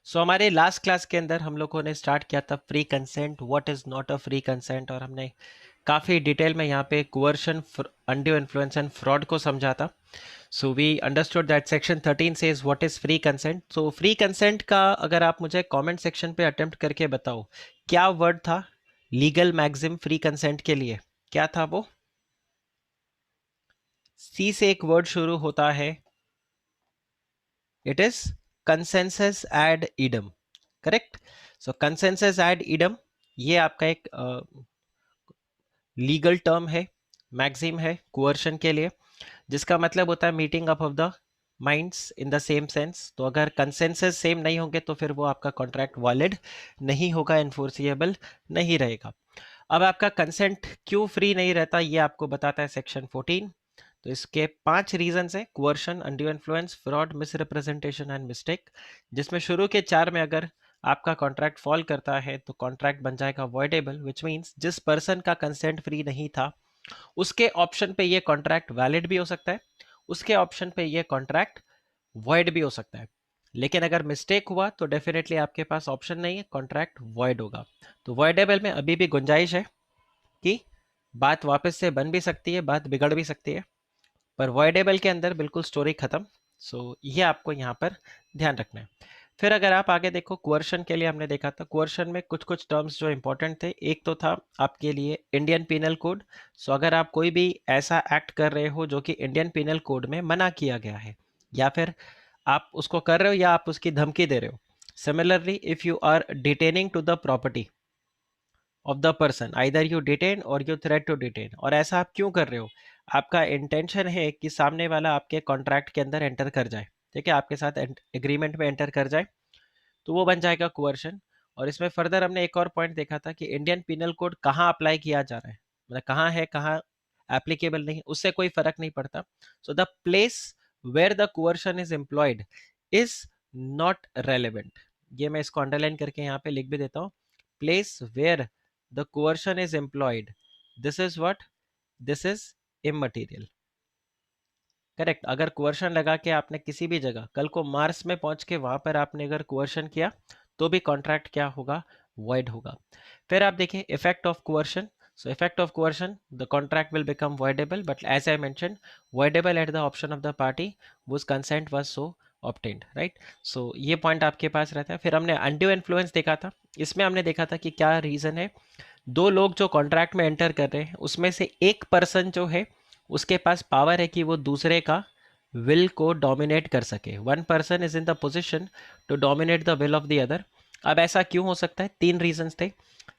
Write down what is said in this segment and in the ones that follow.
हमारे last class के अंदर हम लोगों ने स्टार्ट किया था free consent, what is not a free consent, और हमने काफ़ी डिटेल में यहाँ पे coercion, undue influence and fraud को समझा था. So we understood that section 13 says what is free consent. So free consent का अगर आप मुझे कमेंट सेक्शन पे अटेम्प्ट करके बताओ क्या वर्ड था लीगल मैक्सिम फ्री कंसेंट के लिए, क्या था वो? सी से एक वर्ड शुरू होता है. It is consensus ad idem. Correct. So consensus ad idem ये आपका एक लीगल टर्म है, मैक्सिम है कोerशन के लिए, जिसका मतलब होता है meeting up of the minds in the same sense. तो अगर कंसेंसस सेम नहीं होंगे तो फिर वो आपका कॉन्ट्रैक्ट वैलिड नहीं होगा, एनफोर्सिएबल नहीं रहेगा. अब आपका कंसेंट क्यों फ्री नहीं रहता ये आपको बताता है सेक्शन 14. तो इसके 5 रीजन है: coercion, undue influence, fraud, misrepresentation and mistake. जिसमें शुरू के 4 में अगर आपका कॉन्ट्रैक्ट फॉल करता है तो कॉन्ट्रैक्ट बन जाएगा वॉइडेबल, विच मीन्स जिस पर्सन का कंसेंट फ्री नहीं था उसके ऑप्शन पे ये कॉन्ट्रैक्ट वैलिड भी हो सकता है, उसके ऑप्शन पे ये कॉन्ट्रैक्ट वॉइड भी हो सकता है. लेकिन अगर मिस्टेक हुआ तो डेफिनेटली आपके पास ऑप्शन नहीं है, कॉन्ट्रैक्ट वॉइड होगा. तो वॉइडेबल में अभी भी गुंजाइश है कि बात वापस से बन भी सकती है, बात बिगड़ भी सकती है, पर वॉइडेबल के अंदर बिल्कुल स्टोरी खत्म. ये आपको यहाँ पर ध्यान रखना है. फिर अगर आप आगे देखो कोerशन के लिए हमने देखा था, कोerशन में कुछ कुछ टर्म्स जो इंपॉर्टेंट थे. एक तो था आपके लिए इंडियन पीनल कोड. अगर आप कोई भी ऐसा एक्ट कर रहे हो जो कि इंडियन पीनल कोड में मना किया गया है, या फिर आप उसको कर रहे हो या आप उसकी धमकी दे रहे हो. Similarly if you are detaining to the property of the person, either you detain और यू थ्रेट टू डिटेन. और ऐसा आप क्यों कर रहे हो? आपका इंटेंशन है कि सामने वाला आपके कॉन्ट्रैक्ट के अंदर एंटर कर जाए, ठीक है, आपके साथ एग्रीमेंट में एंटर कर जाए, तो वो बन जाएगा कोerशन. और इसमें फर्दर हमने एक और पॉइंट देखा था कि इंडियन पिनल कोड कहाँ अप्लाई किया जा रहा है, मतलब कहाँ है, कहाँ एप्लीकेबल नहीं, उससे कोई फर्क नहीं पड़ता. So the place where the coercion is employed is not relevant. ये मैं इसको अंडरलाइन करके यहाँ पे लिख भी देता हूँ. Place where the coercion is employed, this is what, this is immaterial. Correct. अगर कोerशन लगा के आपने किसी भी जगह, कल को मार्स में पहुंच के वहां पर आपने अगर कोerशन किया तो भी कॉन्ट्रैक्ट क्या होगा, वॉइड होगा. फिर आप देखिए effect of coercion. So effect of coercion, the contract will become voidable, but as I mention, voidable at the option of the party whose consent was so obtained, right. ये point आपके पास रहता है. फिर हमने अनड्यू इन्फ्लुएंस देखा था. इसमें हमने देखा था कि क्या रीजन है. दो लोग जो कॉन्ट्रैक्ट में एंटर कर रहे हैं उसमें से एक पर्सन जो है उसके पास पावर है कि वो दूसरे का विल को डोमिनेट कर सके. One person is in the position to dominate the will of the other. अब ऐसा क्यों हो सकता है? 3 रीजंस थे.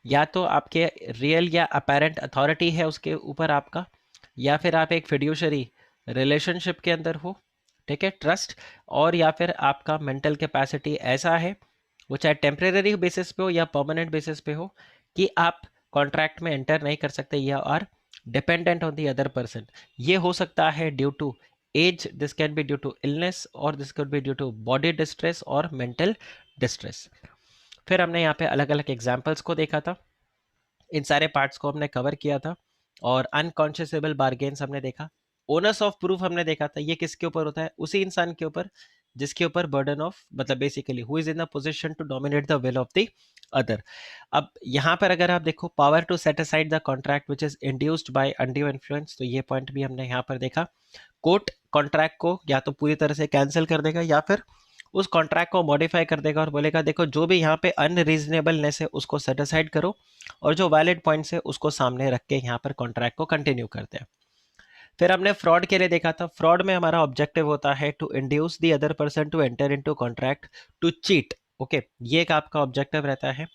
या तो आपके रियल या अपेरेंट अथॉरिटी है उसके ऊपर आपका, या फिर आप एक फिड्यूशरी रिलेशनशिप के अंदर हो, ठीक है, ट्रस्ट, और या फिर आपका मेंटल कैपेसिटी ऐसा है, वो चाहे टेम्परेरी बेसिस पे हो या परमानेंट बेसिस पे हो, कि आप कॉन्ट्रैक्ट में एंटर नहीं कर सकते या are dependent on the other person. ये हो सकता है due to age, this can be due to illness, और this can be due to body distress और मेंटल डिस्ट्रेस. फिर हमने यहाँ पे अलग अलग एग्जाम्पल्स को देखा था, इन सारे पार्ट्स को हमने कवर किया था. और अनकॉन्शियसेबल बार्गेन्स हमने देखा. ओनर्स ऑफ प्रूफ हमने देखा था. ये किसके ऊपर होता है? उसी इंसान के ऊपर जिसके ऊपर बर्डन ऑफ, मतलब basically who is in the position to dominate the will of the other. अब यहाँ पर अगर आप देखो, power to set aside the contract which is induced by undue influence, तो ये पॉइंट भी हमने यहाँ पर देखा. कोर्ट कॉन्ट्रैक्ट को या तो पूरी तरह से कैंसिल कर देगा या फिर उस कॉन्ट्रैक्ट को मॉडिफाई कर देगा और बोलेगा देखो जो भी यहाँ पे अनरीजनेबलनेस है उसको सेट असाइड करो, और जो वैलिड पॉइंट्स है उसको सामने रख के यहाँ पर कॉन्ट्रैक्ट को कंटिन्यू करते हैं. फिर हमने फ्रॉड के लिए देखा था. फ्रॉड में हमारा ऑब्जेक्टिव होता है to induce the other person to enter into contract to cheat. Okay, ये एक आपका ऑब्जेक्टिव रहता है.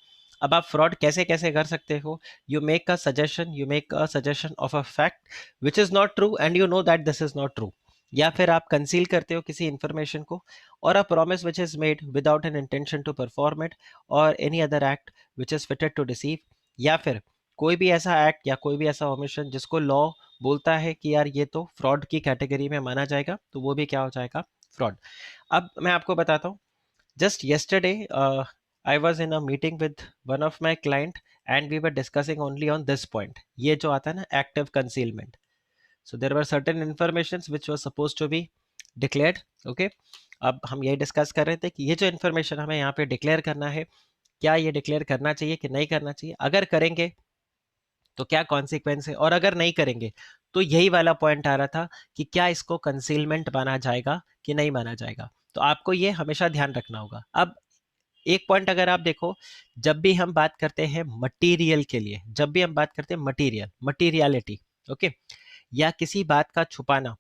अब आप फ्रॉड कैसे कैसे कर सकते हो? You make a suggestion of a fact which is not true and you know that this is not true. या फिर आप कंसील करते हो किसी इंफॉर्मेशन को, और a promise which is made without an intention to perform it, और any other act which is fitted to deceive. या फिर कोई भी ऐसा एक्ट या कोई भी ऐसा ओमिशन जिसको लॉ बोलता है कि यार ये तो फ्रॉड की कैटेगरी में माना जाएगा, तो वो भी क्या हो जाएगा, फ्रॉड. अब मैं आपको बताता हूँ. Just yesterday I was in a meeting with one of my client and we were discussing only on this point, ये जो आता है ना, active concealment. So there were certain informations which was supposed to be declared. Okay, अब हम ये discuss कर रहे थे कि ये जो इन्फॉर्मेशन हमें यहाँ पे डिक्लेयर करना है, क्या ये डिक्लेयर करना चाहिए कि नहीं करना चाहिए, अगर करेंगे तो क्या कॉन्सिक्वेंस है, और अगर नहीं करेंगे तो यही वाला पॉइंट आ रहा था कि क्या इसको कंसीलमेंट माना जाएगा कि नहीं माना जाएगा। तो आपको ये हमेशा ध्यान रखना होगा। अब एक पॉइंट अगर आप देखो, जब भी हम बात करते हैं मटेरियल के लिए, जब भी हम बात करते हैं मटेरियल, मटेरियलिटी, ओके, या किसी बात का छुपाना,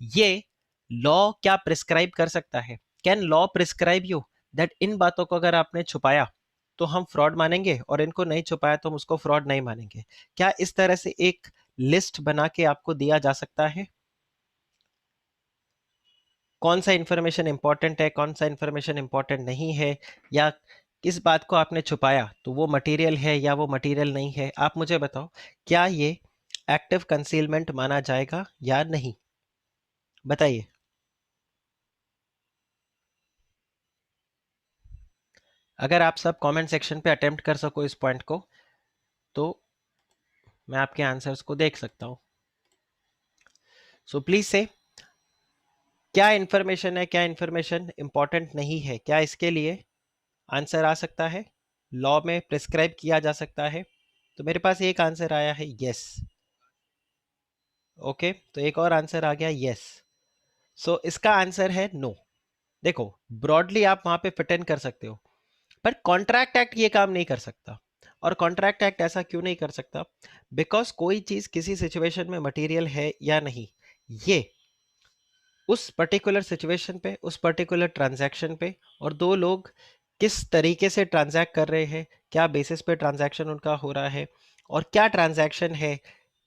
ये लॉ क्या प्रिस्क्राइब कर सकता है? Can law prescribe you that in बातों को अगर आपने छुपाया तो हम फ्रॉड मानेंगे, और इनको नहीं छुपाया तो हम उसको फ्रॉड नहीं मानेंगे? क्या इस तरह से एक लिस्ट बना के आपको दिया जा सकता है कौन सा इंफॉर्मेशन इंपॉर्टेंट है, कौन सा इंफॉर्मेशन इंपॉर्टेंट नहीं है, या किस बात को आपने छुपाया तो वो मटेरियल है या वो मटेरियल नहीं है? आप मुझे बताओ, क्या ये एक्टिव कंसीलमेंट माना जाएगा या नहीं? बताइए। अगर आप सब कमेंट सेक्शन पे अटेम्प्ट कर सको इस पॉइंट को, तो मैं आपके आंसर्स को देख सकता हूं। सो प्लीज से, क्या इंफॉर्मेशन है, क्या इंफॉर्मेशन इंपॉर्टेंट नहीं है, क्या इसके लिए आंसर आ सकता है, लॉ में प्रिस्क्राइब किया जा सकता है? तो मेरे पास एक आंसर आया है यस। ओके, तो एक और आंसर आ गया यस। सो इसका आंसर है नो। देखो, ब्रॉडली आप वहां पे फिट इन कर सकते हो, पर कॉन्ट्रैक्ट एक्ट ये काम नहीं कर सकता। और कॉन्ट्रैक्ट एक्ट ऐसा क्यों नहीं कर सकता? बिकॉज कोई चीज किसी सिचुएशन में मटेरियल है या नहीं, ये उस पर्टिकुलर सिचुएशन पे, उस पर्टिकुलर ट्रांजैक्शन पे, और दो लोग किस तरीके से ट्रांजैक्ट कर रहे हैं, क्या बेसिस पे ट्रांजैक्शन उनका हो रहा है, और क्या ट्रांजैक्शन है,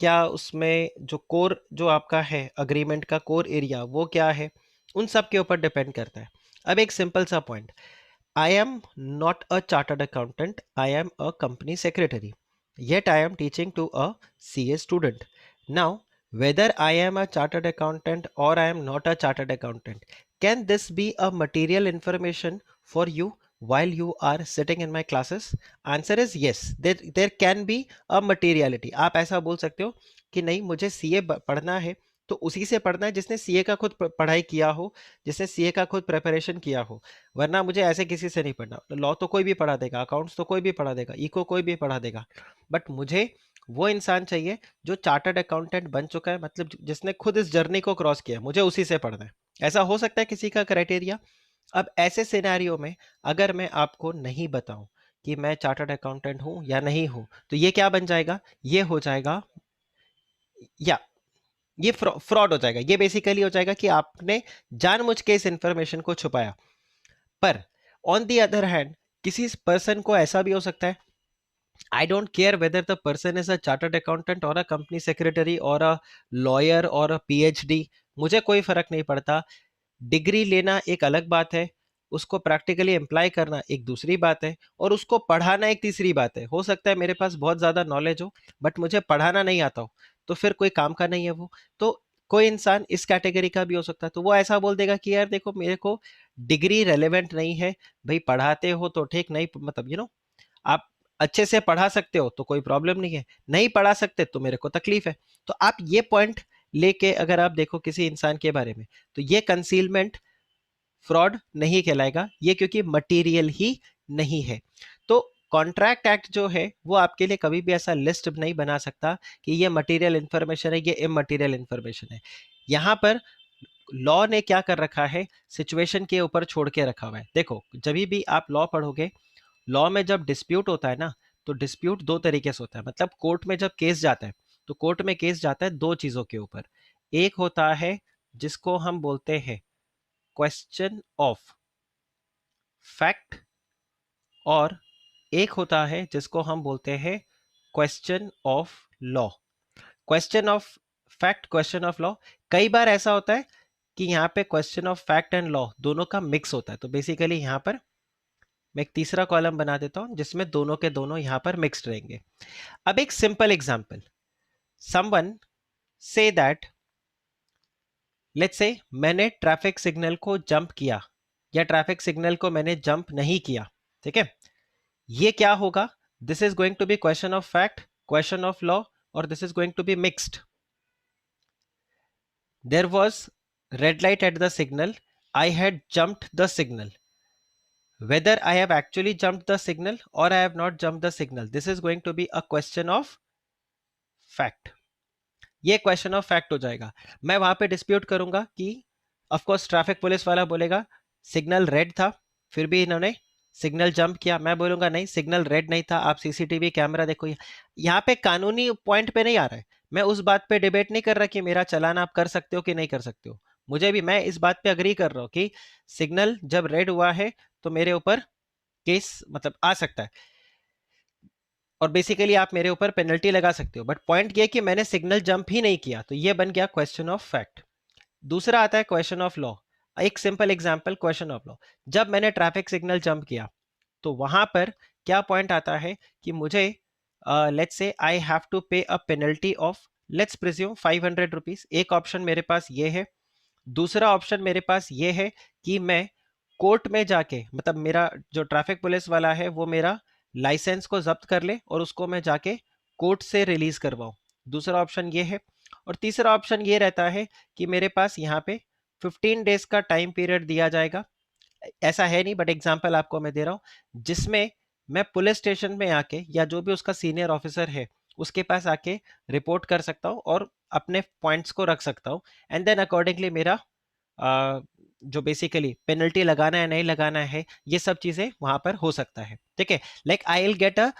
क्या उसमें जो कोर, जो आपका है अग्रीमेंट का कोर एरिया, वो क्या है, उन सब के ऊपर डिपेंड करता है। अब एक सिंपल सा point, I am not a chartered accountant. I am a company secretary. Yet I am teaching to a CA student. Now, whether I am a chartered accountant or I am not a chartered accountant, can this be a material information for you while you are sitting in my classes? Answer is yes. There can be a materiality. आप ऐसा बोल सकते हो कि नहीं, मुझे CA पढ़ना है तो उसी से पढ़ना है जिसने सीए का खुद पढ़ाई किया हो, जिसने सीए का खुद प्रिपरेशन किया हो, वरना मुझे ऐसे किसी से नहीं पढ़ना। लॉ तो कोई भी पढ़ा देगा, अकाउंट्स तो कोई भी पढ़ा देगा, इको कोई भी पढ़ा देगा, बट मुझे वो इंसान चाहिए जो चार्टर्ड अकाउंटेंट बन चुका है, मतलब जिसने खुद इस जर्नी को क्रॉस किया, मुझे उसी से पढ़ना है। ऐसा हो सकता है किसी का क्राइटेरिया। अब ऐसे सिनेरियो में अगर मैं आपको नहीं बताऊं कि मैं चार्टर्ड अकाउंटेंट हूं या नहीं हूं, तो ये क्या बन जाएगा? ये हो जाएगा, या ये फ्रॉड हो जाएगा। ये बेसिकली हो जाएगा कि आपने जानबूझ के इस इंफॉर्मेशन को छुपाया। पर ऑन दी अदर हैंड, किसी पर्सन को ऐसा भी हो सकता है, I don't care whether the person is a chartered accountant और अ कंपनी सेक्रेटरी और अ लॉयर और अ पीएचडी, मुझे कोई फर्क नहीं पड़ता। डिग्री लेना एक अलग बात है, उसको प्रैक्टिकली अप्लाई करना एक दूसरी बात है, और उसको पढ़ाना एक तीसरी बात है। हो सकता है मेरे पास बहुत ज़्यादा नॉलेज हो, बट मुझे पढ़ाना नहीं आता हो, तो फिर कोई काम का नहीं है वो। तो कोई इंसान इस कैटेगरी का भी हो सकता है, तो वो ऐसा बोल देगा कि यार देखो, मेरे को डिग्री रेलेवेंट नहीं है। भाई पढ़ाते हो तो ठीक, नहीं मतलब आप अच्छे से पढ़ा सकते हो तो कोई प्रॉब्लम नहीं है, नहीं पढ़ा सकते तो मेरे को तकलीफ है। तो आप ये पॉइंट लेके अगर आप देखो किसी इंसान के बारे में, तो ये कंसीलमेंट फ्रॉड नहीं कहलाएगा ये, क्योंकि मटेरियल ही नहीं है। तो कॉन्ट्रैक्ट एक्ट जो है वो आपके लिए कभी भी ऐसा लिस्ट नहीं बना सकता कि ये मटेरियल इंफॉर्मेशन है, ये इमटेरियल इंफॉर्मेशन है। यहाँ पर लॉ ने क्या कर रखा है, सिचुएशन के ऊपर छोड़ के रखा हुआ है। देखो, जब भी आप लॉ पढ़ोगे, लॉ में जब डिस्प्यूट होता है ना, तो डिस्प्यूट दो तरीके से होता है। मतलब कोर्ट में जब केस जाता है, तो कोर्ट में केस जाता है दो चीजों के ऊपर। एक होता है जिसको हम बोलते हैं क्वेश्चन ऑफ फैक्ट, और एक होता है जिसको हम बोलते हैं question of law. Question of fact, question of law. कई बार ऐसा होता है कि यहाँ पे question of fact and law दोनों का मिक्स होता है, तो बेसिकली यहाँ पर मैं एक तीसरा कॉलम बना देता हूं जिसमें दोनों के दोनों यहां पर मिक्स्ड रहेंगे। अब एक simple example, someone say that, let's say मैंने ट्रैफिक सिग्नल को जंप किया, या ट्रैफिक सिग्नल को मैंने जंप नहीं किया, ठीक है? ये क्या होगा? This is going to be question of fact, question of law, और this is going to be mixed. There was red light at the signal, I had jumped the signal. Whether I have actually jumped the signal or I have not jumped the signal, this is going to be a question of fact. ये question of fact हो जाएगा. मैं वहां पे dispute करूंगा कि of course traffic police वाला बोलेगा सिग्नल रेड था फिर भी इन्होंने सिग्नल जंप किया. मैं बोलूंगा नहीं, सिग्नल रेड नहीं था, आप सीसीटीवी कैमरा देखो. यहाँ पे कानूनी पॉइंट पे नहीं आ रहा है. मैं उस बात पे डिबेट नहीं कर रहा कि मेरा चालान आप कर सकते हो कि नहीं कर सकते हो. मुझे भी, मैं इस बात पे अग्री कर रहा हूँ कि सिग्नल जब रेड हुआ है तो मेरे ऊपर केस मतलब आ सकता है और बेसिकली आप मेरे ऊपर पेनल्टी लगा सकते हो. बट पॉइंट ये कि मैंने सिग्नल जंप ही नहीं किया, तो ये बन गया क्वेश्चन ऑफ फैक्ट. दूसरा आता है क्वेश्चन ऑफ लॉ. एक simple example question of law. जब मैंने ट्रैफिक सिग्नल जंप किया तो वहां पर क्या पॉइंट आता है कि मुझे let's say I have to पे a penalty of let's presume 500 rupees. एक ऑप्शन मेरे पास ये है. दूसरा ऑप्शन मेरे पास ये है कि मैं कोर्ट में जाके, मतलब मेरा जो ट्रैफिक पुलिस वाला है वो मेरा लाइसेंस को जब्त कर ले और उसको मैं जाके कोर्ट से रिलीज करवाऊं. दूसरा ऑप्शन ये है. और तीसरा ऑप्शन ये रहता है कि मेरे पास यहाँ पे 15 डेज का टाइम पीरियड दिया जाएगा. ऐसा है नहीं बट एग्जांपल आपको मैं दे रहा हूँ जिसमें मैं पुलिस स्टेशन में आके या जो भी उसका सीनियर ऑफिसर है उसके पास आके रिपोर्ट कर सकता हूँ और अपने पॉइंट्स को रख सकता हूँ. एंड देन अकॉर्डिंगली मेरा जो बेसिकली पेनल्टी लगाना है नहीं लगाना है ये सब चीजें वहां पर हो सकता है. ठीक है, like I will get a,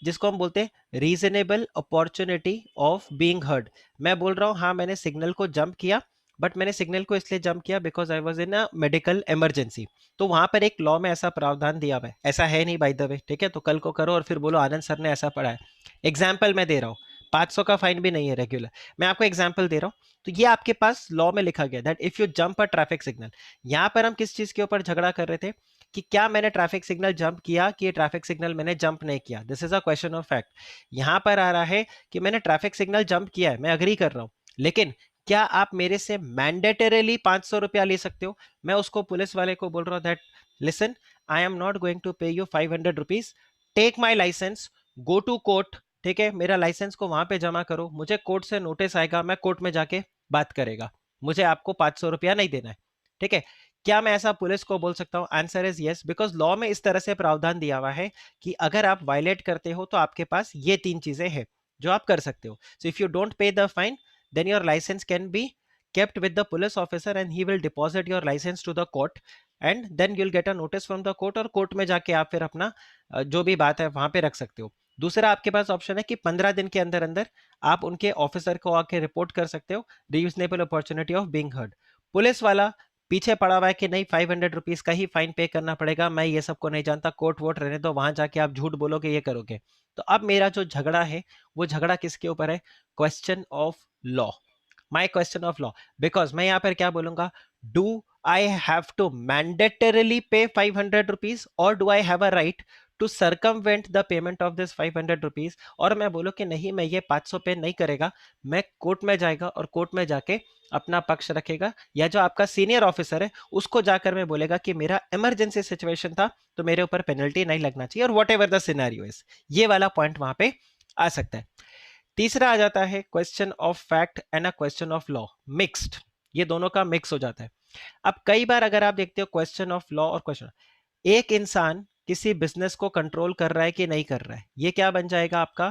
जिसको हम बोलते हैं reasonable opportunity of being heard. मैं बोल रहा हूँ हाँ मैंने सिग्नल को जंप किया बट मैंने सिग्नल को इसलिए जंप किया because I was in a medical emergency. तो वहां पर एक लॉ में ऐसा प्रावधान दिया हुआ है. ऐसा है नहीं बाय द वे, ठीक है, तो कल को करो और फिर बोलो आनंद सर ने ऐसा पढ़ा है. एग्जाम्पल मैं दे रहा हूँ, 500 का फाइन भी नहीं है रेगुलर. मैं आपको एग्जाम्पल दे रहा हूँ. तो ये आपके पास लॉ में लिखा गया that if you jump a traffic signal. यहां पर हम किस चीज के ऊपर झगड़ा कर रहे थे कि क्या मैंने ट्रैफिक सिग्नल जंप किया कि ट्रैफिक सिग्नल मैंने जंप नहीं किया. This is a question of fact. यहां पर आ रहा है कि मैंने ट्रैफिक सिग्नल जंप किया है, मैं अग्री कर रहा हूं, लेकिन क्या आप मेरे से मैंडेटरीली 500 रुपया ले सकते हो. मैं उसको पुलिस वाले को बोल रहा हूँ that listen, I am not going to pay you 500 rupees, take my licence, go to court. ठीक है, मेरा लाइसेंस को वहां पे जमा करो, मुझे कोर्ट से नोटिस आएगा, मैं कोर्ट में जाके बात करेगा, मुझे आपको 500 रुपया नहीं देना है. ठीक है, क्या मैं ऐसा पुलिस को बोल सकता हूं? Answer is yes, because law में इस तरह से प्रावधान दिया हुआ है कि अगर आप वायलेट करते हो तो आपके पास ये 3 चीजें हैं जो आप कर सकते हो. So if you don't pay the fine then your license can be kept with the police officer and he will deposit your license to the court and then you'll get a notice from the court और court में जाके आप फिर अपना जो भी बात है वहां पे रख सकते हो. दूसरा आपके पास ऑप्शन है कि 15 दिन के अंदर अंदर आप उनके ऑफिसर को आके रिपोर्ट कर सकते हो, reasonable opportunity of being heard. Police वाला पीछे पड़ा हुआ है कि नहीं 500 रुपीज का ही फाइन पे करना पड़ेगा, मैं ये सबको नहीं जानता, कोर्ट वोट रहने दो, वहां जाके आप झूठ बोलोगे ये करोगे. तो अब मेरा जो झगड़ा है वो झगड़ा किसके ऊपर है? Question of law. My question of law, because मैं यहां पर क्या बोलूंगा, do I have to mandatorily pay 500 rupees और do I have a right to circumvent the payment of this 500 rupees. और मैं बोलूं कि नहीं मैं ये 500 पे नहीं करेगा, मैं कोर्ट में जाएगा और कोर्ट में जाके अपना पक्ष रखेगा, या जो आपका सीनियर ऑफिसर है उसको जाकर मैं बोलेगा कि मेरा इमरजेंसी सिचुएशन था तो मेरे ऊपर पेनल्टी नहीं लगना चाहिए, और what ever the scenario is. ये वाला पॉइंट वहां पे आ सकता है. तीसरा आ जाता है question of fact and a question of law, mixed. ये दोनों का मिक्स हो जाता है. अब कई बार अगर आप देखते हो क्वेश्चन ऑफ लॉ और क्वेश्चन, एक इंसान किसी बिजनेस को कंट्रोल कर रहा है कि नहीं कर रहा है, ये क्या बन जाएगा आपका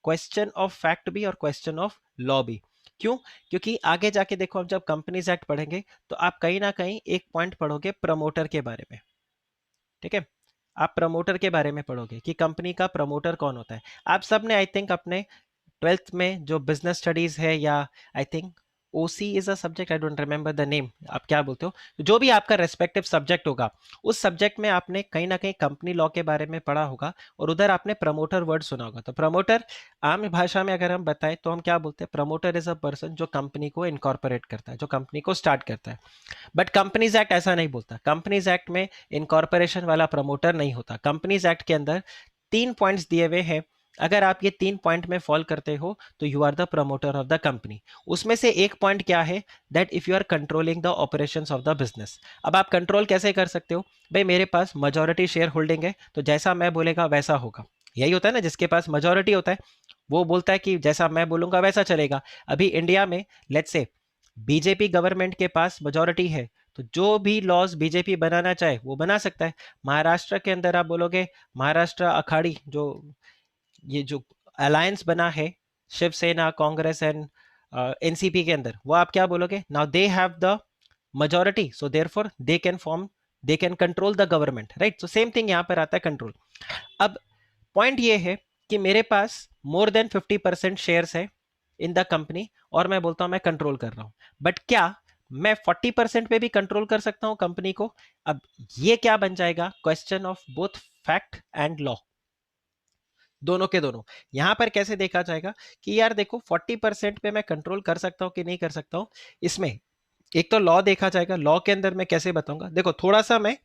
क्वेश्चन ऑफ फैक्ट भी और क्वेश्चन ऑफ लॉ भी. क्यों? क्योंकि आगे जाके देखो हम जब कंपनीज एक्ट पढ़ेंगे तो आप कहीं ना कहीं एक पॉइंट पढ़ोगे प्रमोटर के बारे में. ठीक है, आप प्रमोटर के बारे में पढ़ोगे कि कंपनी का प्रमोटर कौन होता है. आप सब ने आई थिंक अपने 12th में जो बिजनेस स्टडीज है, या I think OC is a subject, I don't remember the name, आप क्या बोलते हो, जो भी आपका रेस्पेक्टिव सब्जेक्ट होगा उस सब्जेक्ट में आपने कहीं ना कहीं कंपनी लॉ के बारे में पढ़ा होगा और उधर आपने प्रमोटर वर्ड सुना होगा. तो प्रमोटर आम भाषा में अगर हम बताएं तो हम क्या बोलते हैं, प्रमोटर इज अ पर्सन जो कंपनी को इनकॉर्पोरेट करता है, जो कंपनी को स्टार्ट करता है. बट कंपनीज एक्ट ऐसा नहीं बोलता. कंपनीज एक्ट में इनकॉर्पोरेशन वाला प्रमोटर नहीं होता. कंपनीज एक्ट के अंदर 3 पॉइंट्स दिए हुए हैं, अगर आप ये 3 पॉइंट में फॉल करते हो तो you are the promoter of the company. उसमें से एक पॉइंट क्या है, that if you are controlling the operations of the business. अब आप कंट्रोल कैसे कर सकते हो? भाई मेरे पास मेजॉरिटी शेयर होल्डिंग है तो जैसा मैं बोलेगा वैसा होगा. यही होता है ना, जिसके पास मेजॉरिटी होता है वो बोलता है कि जैसा मैं बोलूंगा वैसा चलेगा. अभी इंडिया में लेट्स से बीजेपी गवर्नमेंट के पास मेजोरिटी है, तो जो भी लॉज बीजेपी बनाना चाहे वो बना सकता है। महाराष्ट्र के अंदर आप बोलोगे, महाराष्ट्र अखाड़ी जो ये जो अलायंस बना है शिवसेना कांग्रेस एंड एनसीपी के अंदर, वो आप क्या बोलोगे, now they have the majority, so therefore they can control the government, right? So same thing यहाँ पर आता है कंट्रोल। अब पॉइंट ये है कि मेरे पास मोर देन 50% शेयर्स है इन द कंपनी, और मैं बोलता हूं मैं कंट्रोल कर रहा हूं, बट क्या मैं 40% पे भी कंट्रोल कर सकता हूं कंपनी को? अब ये क्या बन जाएगा, question of both fact and law, दोनों के दोनों। यहां पर कैसे देखा जाएगा कि यार देखो 40% पे मैं कंट्रोल कर सकता हूं कि नहीं कर सकता हूं, इसमें एक तो लॉ देखा जाएगा। लॉ के अंदर मैं कैसे बताऊंगा, देखो थोड़ा सा मैं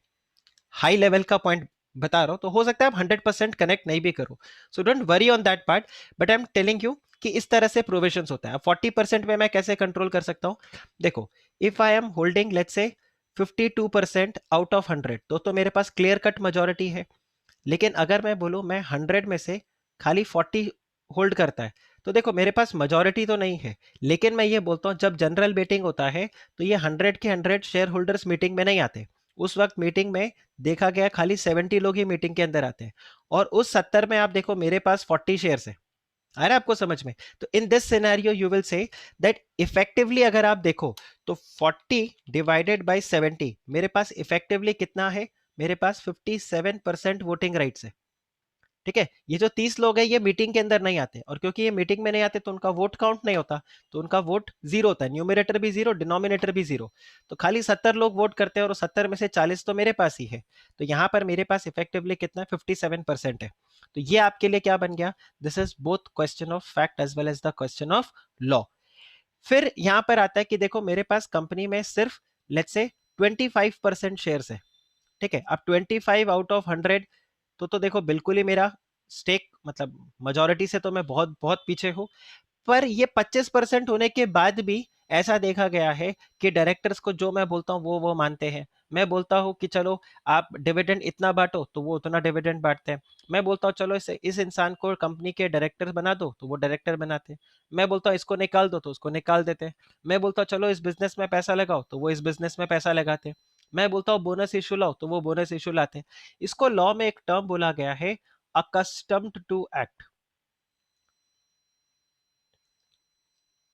हाई लेवल का पॉइंट बता रहा हूं, तो हो सकता है आप 100% कनेक्ट नहीं भी करो, so don't worry on that part, but I am telling you कि इस तरह से प्रोविजंस होता है। 40% में मैं कैसे कंट्रोल कर सकता हूं, देखो if I am holding let's say 52% out of 100, तो मेरे पास क्लियर कट मेजोरिटी है। लेकिन अगर मैं बोलूं मैं 100 में से खाली 40 होल्ड करता है, तो देखो मेरे पास मेजोरिटी तो नहीं है, लेकिन मैं ये बोलता हूं जब जनरल मीटिंग होता है तो ये 100 के 100 शेयर होल्डर्स मीटिंग में नहीं आते। उस वक्त मीटिंग में देखा गया खाली 70 लोग ही मीटिंग के अंदर आते हैं, और उस 70 में आप देखो मेरे पास 40 शेयर्स है। आ रहा है आपको समझ में? तो in this scenario you will say that effectively अगर आप देखो तो 40 डिवाइडेड बाय 70 मेरे पास इफेक्टिवली कितना है, मेरे पास 57% वोटिंग राइट्स है। ठीक है, ये जो 30 लोग हैं ये मीटिंग के अंदर नहीं आते, और क्योंकि ये मीटिंग में नहीं आते तो उनका वोट काउंट नहीं होता, तो उनका वोट जीरो होता है, न्यूमरेटर भी जीरो डिनोमिनेटर भी जीरो। तो खाली 70 लोग वोट करते हैं और 70 में से 40 तो मेरे पास ही है, तो यहां पर मेरे पास इफेक्टिवली कितना 57% है। तो ये आपके लिए क्या बन गया, this is both question of fact as well as the question of law. फिर यहां पर आता है कि देखो मेरे पास कंपनी में सिर्फ लेट्स से 25% शेयर्स है। ठीक है, अब 25 आउट ऑफ 100, तो देखो बिल्कुल ही मेरा स्टेक मतलब मेजोरिटी से तो मैं बहुत बहुत पीछे हूं। पर ये 25% होने के बाद भी ऐसा देखा गया है कि डायरेक्टर्स को जो मैं बोलता हूँ वो मानते हैं। मैं बोलता हूँ कि चलो आप डिविडेंड इतना बांटो तो वो उतना डिविडेंड बांटते हैं। मैं बोलता हूँ चलो इस इंसान को कंपनी के डायरेक्टर बना दो तो वो डायरेक्टर बनाते हैं। मैं बोलता हूँ इसको निकाल दो तो उसको निकाल देते हैं। मैं बोलता हूँ चलो इस बिजनेस में पैसा लगाओ तो वो इस बिजनेस में पैसा लगाते हैं। मैं बोलता हूँ बोनस इशू लाओ तो वो बोनस इशू लाते हैं। इसको लॉ में एक टर्म बोला गया है अकस्टम्ड टू एक्ट।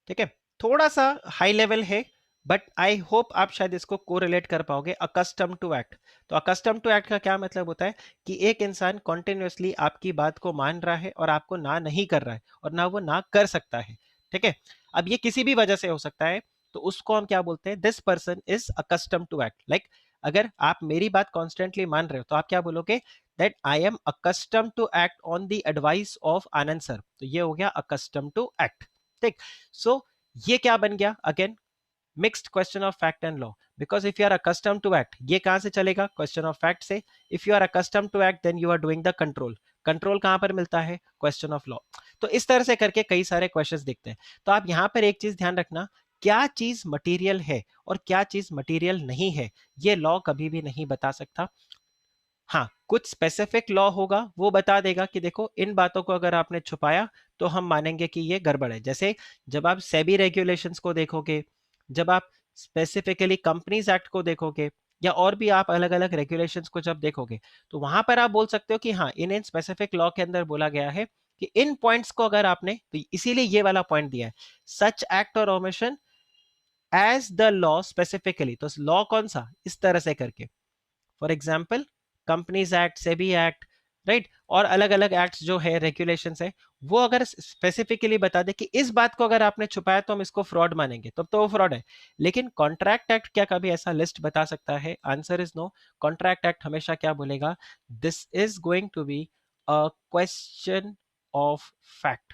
ठीक है, थोड़ा सा हाई लेवल है, बट आई होप आप शायद इसको कोरिलेट कर पाओगे। अकस्टम टू एक्ट, तो अकस्टम टू एक्ट का क्या मतलब होता है कि एक इंसान कॉन्टिन्यूसली आपकी बात को मान रहा है और आपको ना नहीं कर रहा है और ना वो ना कर सकता है। ठीक है, अब ये किसी भी वजह से हो सकता है, तो उसको हम क्या बोलते हैं, this person is accustom to act. Like अगर आप मेरी बात कॉन्स्टेंटली मान रहे हो तो आप क्या बोलोगे, that I am accustom to act on the advice of Anand sir. तो ये हो गया अकस्टम टू एक्ट। ठीक, सो ये क्या बन गया, again mixed question of fact and law, because if you are accustom to act, ये कहां से चलेगा, क्वेश्चन ऑफ फैक्ट से। If you are accustom to act then you are doing the control, control कहां पर मिलता है, क्वेश्चन ऑफ लॉ। तो इस तरह से करके कई सारे क्वेश्चंस दिखते हैं। तो आप यहां पर एक चीज ध्यान रखना, क्या चीज मटेरियल है और क्या चीज मटेरियल नहीं है, ये लॉ कभी भी नहीं बता सकता। हाँ, कुछ स्पेसिफिक लॉ होगा वो बता देगा कि देखो इन बातों को अगर आपने छुपाया तो हम मानेंगे कि ये गड़बड़ है। जैसे जब आप सेबी रेगुलेशंस को देखोगे, जब आप स्पेसिफिकली कंपनीज एक्ट को देखोगे, या और भी आप अलग अलग रेगुलेशंस को जब देखोगे, तो वहां पर आप बोल सकते हो कि हाँ इन इन स्पेसिफिक लॉ के अंदर बोला गया है कि इन पॉइंट्स को अगर आपने, तो इसीलिए ये वाला पॉइंट दिया है, सच एक्ट और omission as the law specifically. तो लॉ कौन सा, इस तरह से करके, for example companies act, SEBI act, right, और अलग अलग एक्ट्स जो है रेगुलेशंस है, वो अगर स्पेसिफिकली बता दे कि इस बात को अगर आपने छुपाया तो हम इसको फ्रॉड मानेंगे, तब तो वो फ्रॉड है। लेकिन कॉन्ट्रैक्ट एक्ट क्या कभी ऐसा लिस्ट बता सकता है, answer is no. Contract act हमेशा क्या बोलेगा, this is going to be a question of fact.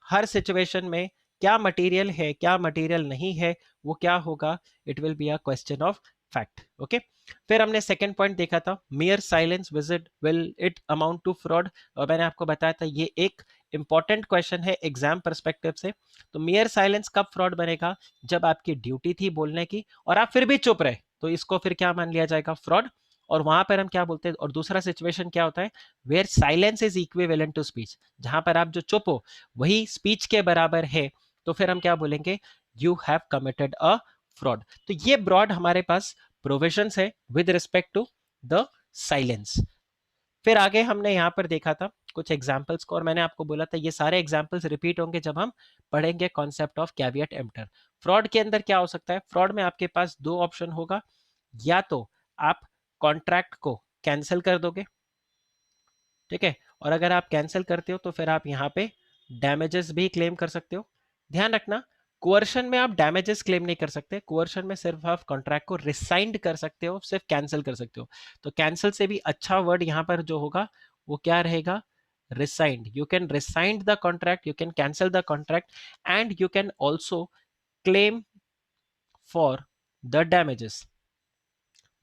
हर सिचुएशन में क्या मटेरियल है क्या मटेरियल नहीं है, वो क्या होगा, it will be a question of fact. Okay, फिर हमने सेकंड पॉइंट देखा था, mere silence visit will it amount to fraud, और मैंने आपको बताया था ये एक इंपॉर्टेंट क्वेश्चन है एग्जाम परस्पेक्टिव से। तो मियर साइलेंस कब फ्रॉड बनेगा, जब आपकी ड्यूटी थी बोलने की और आप फिर भी चुप रहे, तो इसको फिर क्या मान लिया जाएगा, फ्रॉड। और वहां पर हम क्या बोलते हैं, और दूसरा सिचुएशन क्या होता है, where silence is equivalent to speech, जहां पर आप जो चुप हो वही स्पीच के बराबर है, तो फिर हम क्या बोलेंगे, you have committed a fraud. तो ये broad हमारे पास provisions है with respect to the silence. फिर आगे हमने यहाँ पर देखा था कुछ एग्जाम्पल्स को, और मैंने आपको बोला था ये सारे एग्जाम्पल्स रिपीट होंगे जब हम पढ़ेंगे concept of caveat emptor. Fraud के अंदर क्या हो सकता है? फ्रॉड में आपके पास दो ऑप्शन होगा, या तो आप कॉन्ट्रैक्ट को कैंसिल कर दोगे, ठीक है, और अगर आप कैंसिल करते हो तो फिर आप यहाँ पे डैमेजेस भी क्लेम कर सकते हो. ध्यान रखना, कोअर्शन में आप डैमेजेस क्लेम नहीं कर सकते, कोअर्शन में सिर्फ आप कॉन्ट्रैक्ट को रिसाइंड कर सकते हो, सिर्फ कैंसिल कर सकते हो. तो कैंसिल से भी अच्छा वर्ड यहाँ पर जो होगा वो क्या रहेगा? Rescind. You can rescind the contract, you can cancel the contract, and you can also claim for the damages.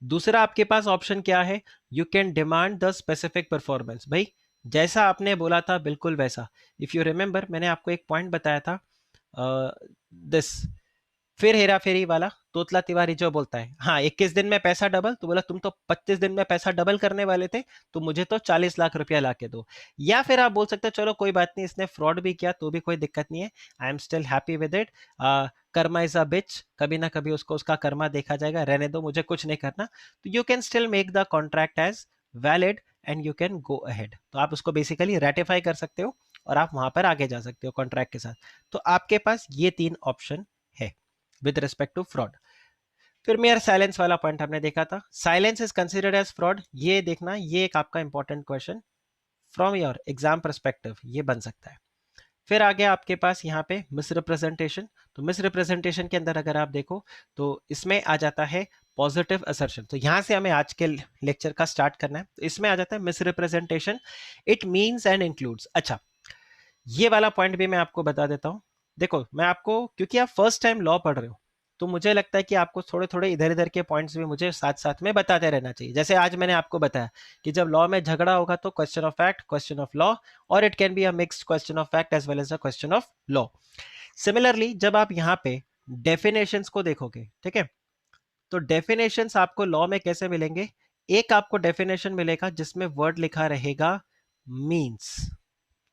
दूसरा आपके पास ऑप्शन क्या है? You can demand the specific performance. भाई जैसा आपने बोला था बिल्कुल वैसा. इफ यू रिमेंबर, मैंने आपको एक पॉइंट बताया था, दिस फिर हेरा फेरी वाला तोतला तिवारी जो बोलता है, हाँ 21 दिन में पैसा डबल, तो बोला तुम तो 25 दिन में पैसा डबल करने वाले थे, तो मुझे तो 40 लाख रुपया ला के दो. या फिर आप बोल सकते हो चलो कोई बात नहीं, इसने फ्रॉड भी किया तो भी कोई दिक्कत नहीं है, I am still happy with it, karma is a bitch, कभी ना कभी उसको उसका कर्मा देखा जाएगा, रहने दो, मुझे कुछ नहीं करना. तो you can still make the contract as valid and you can go ahead. तो आप उसको बेसिकली रेटिफाई कर सकते हो और आप वहां पर आगे जा सकते हो कॉन्ट्रैक्ट के साथ. तो आपके पास ये तीन ऑप्शन है विद रिस्पेक्ट टू फ्रॉड. फिर मेरा साइलेंस वाला पॉइंट हमने देखा था, silence is considered as fraud. ये देखना, ये एक आपका important question from your exam perspective ये बन सकता है. फिर आगे आपके पास यहाँ पे मिसरिप्रेजेंटेशन. तो मिसरिप्रेजेंटेशन के अंदर अगर आप देखो तो इसमें आ जाता है पॉजिटिव असर्शन. तो यहाँ से हमें आज के लेक्चर का स्टार्ट करना है. तो इसमें आ जाता है misrepresentation, it means and includes. अच्छा, ये वाला पॉइंट भी मैं आपको बता देता हूँ. देखो मैं आपको, क्योंकि आप फर्स्ट टाइम लॉ पढ़ रहे हो, तो मुझे लगता है कि आपको थोड़े थोड़े इधर इधर के पॉइंट्स भी मुझे साथ साथ में बताते रहना चाहिए. जैसे आज मैंने आपको बताया कि जब लॉ में झगड़ा होगा तो question of fact, question of law, और it can be a mixed question of fact as well as a question of law. Similarly जब आप यहाँ पे डेफिनेशंस को देखोगे, ठीक है, तो डेफिनेशंस आपको लॉ में कैसे मिलेंगे? एक आपको डेफिनेशन मिलेगा जिसमें वर्ड लिखा रहेगा मीन्स,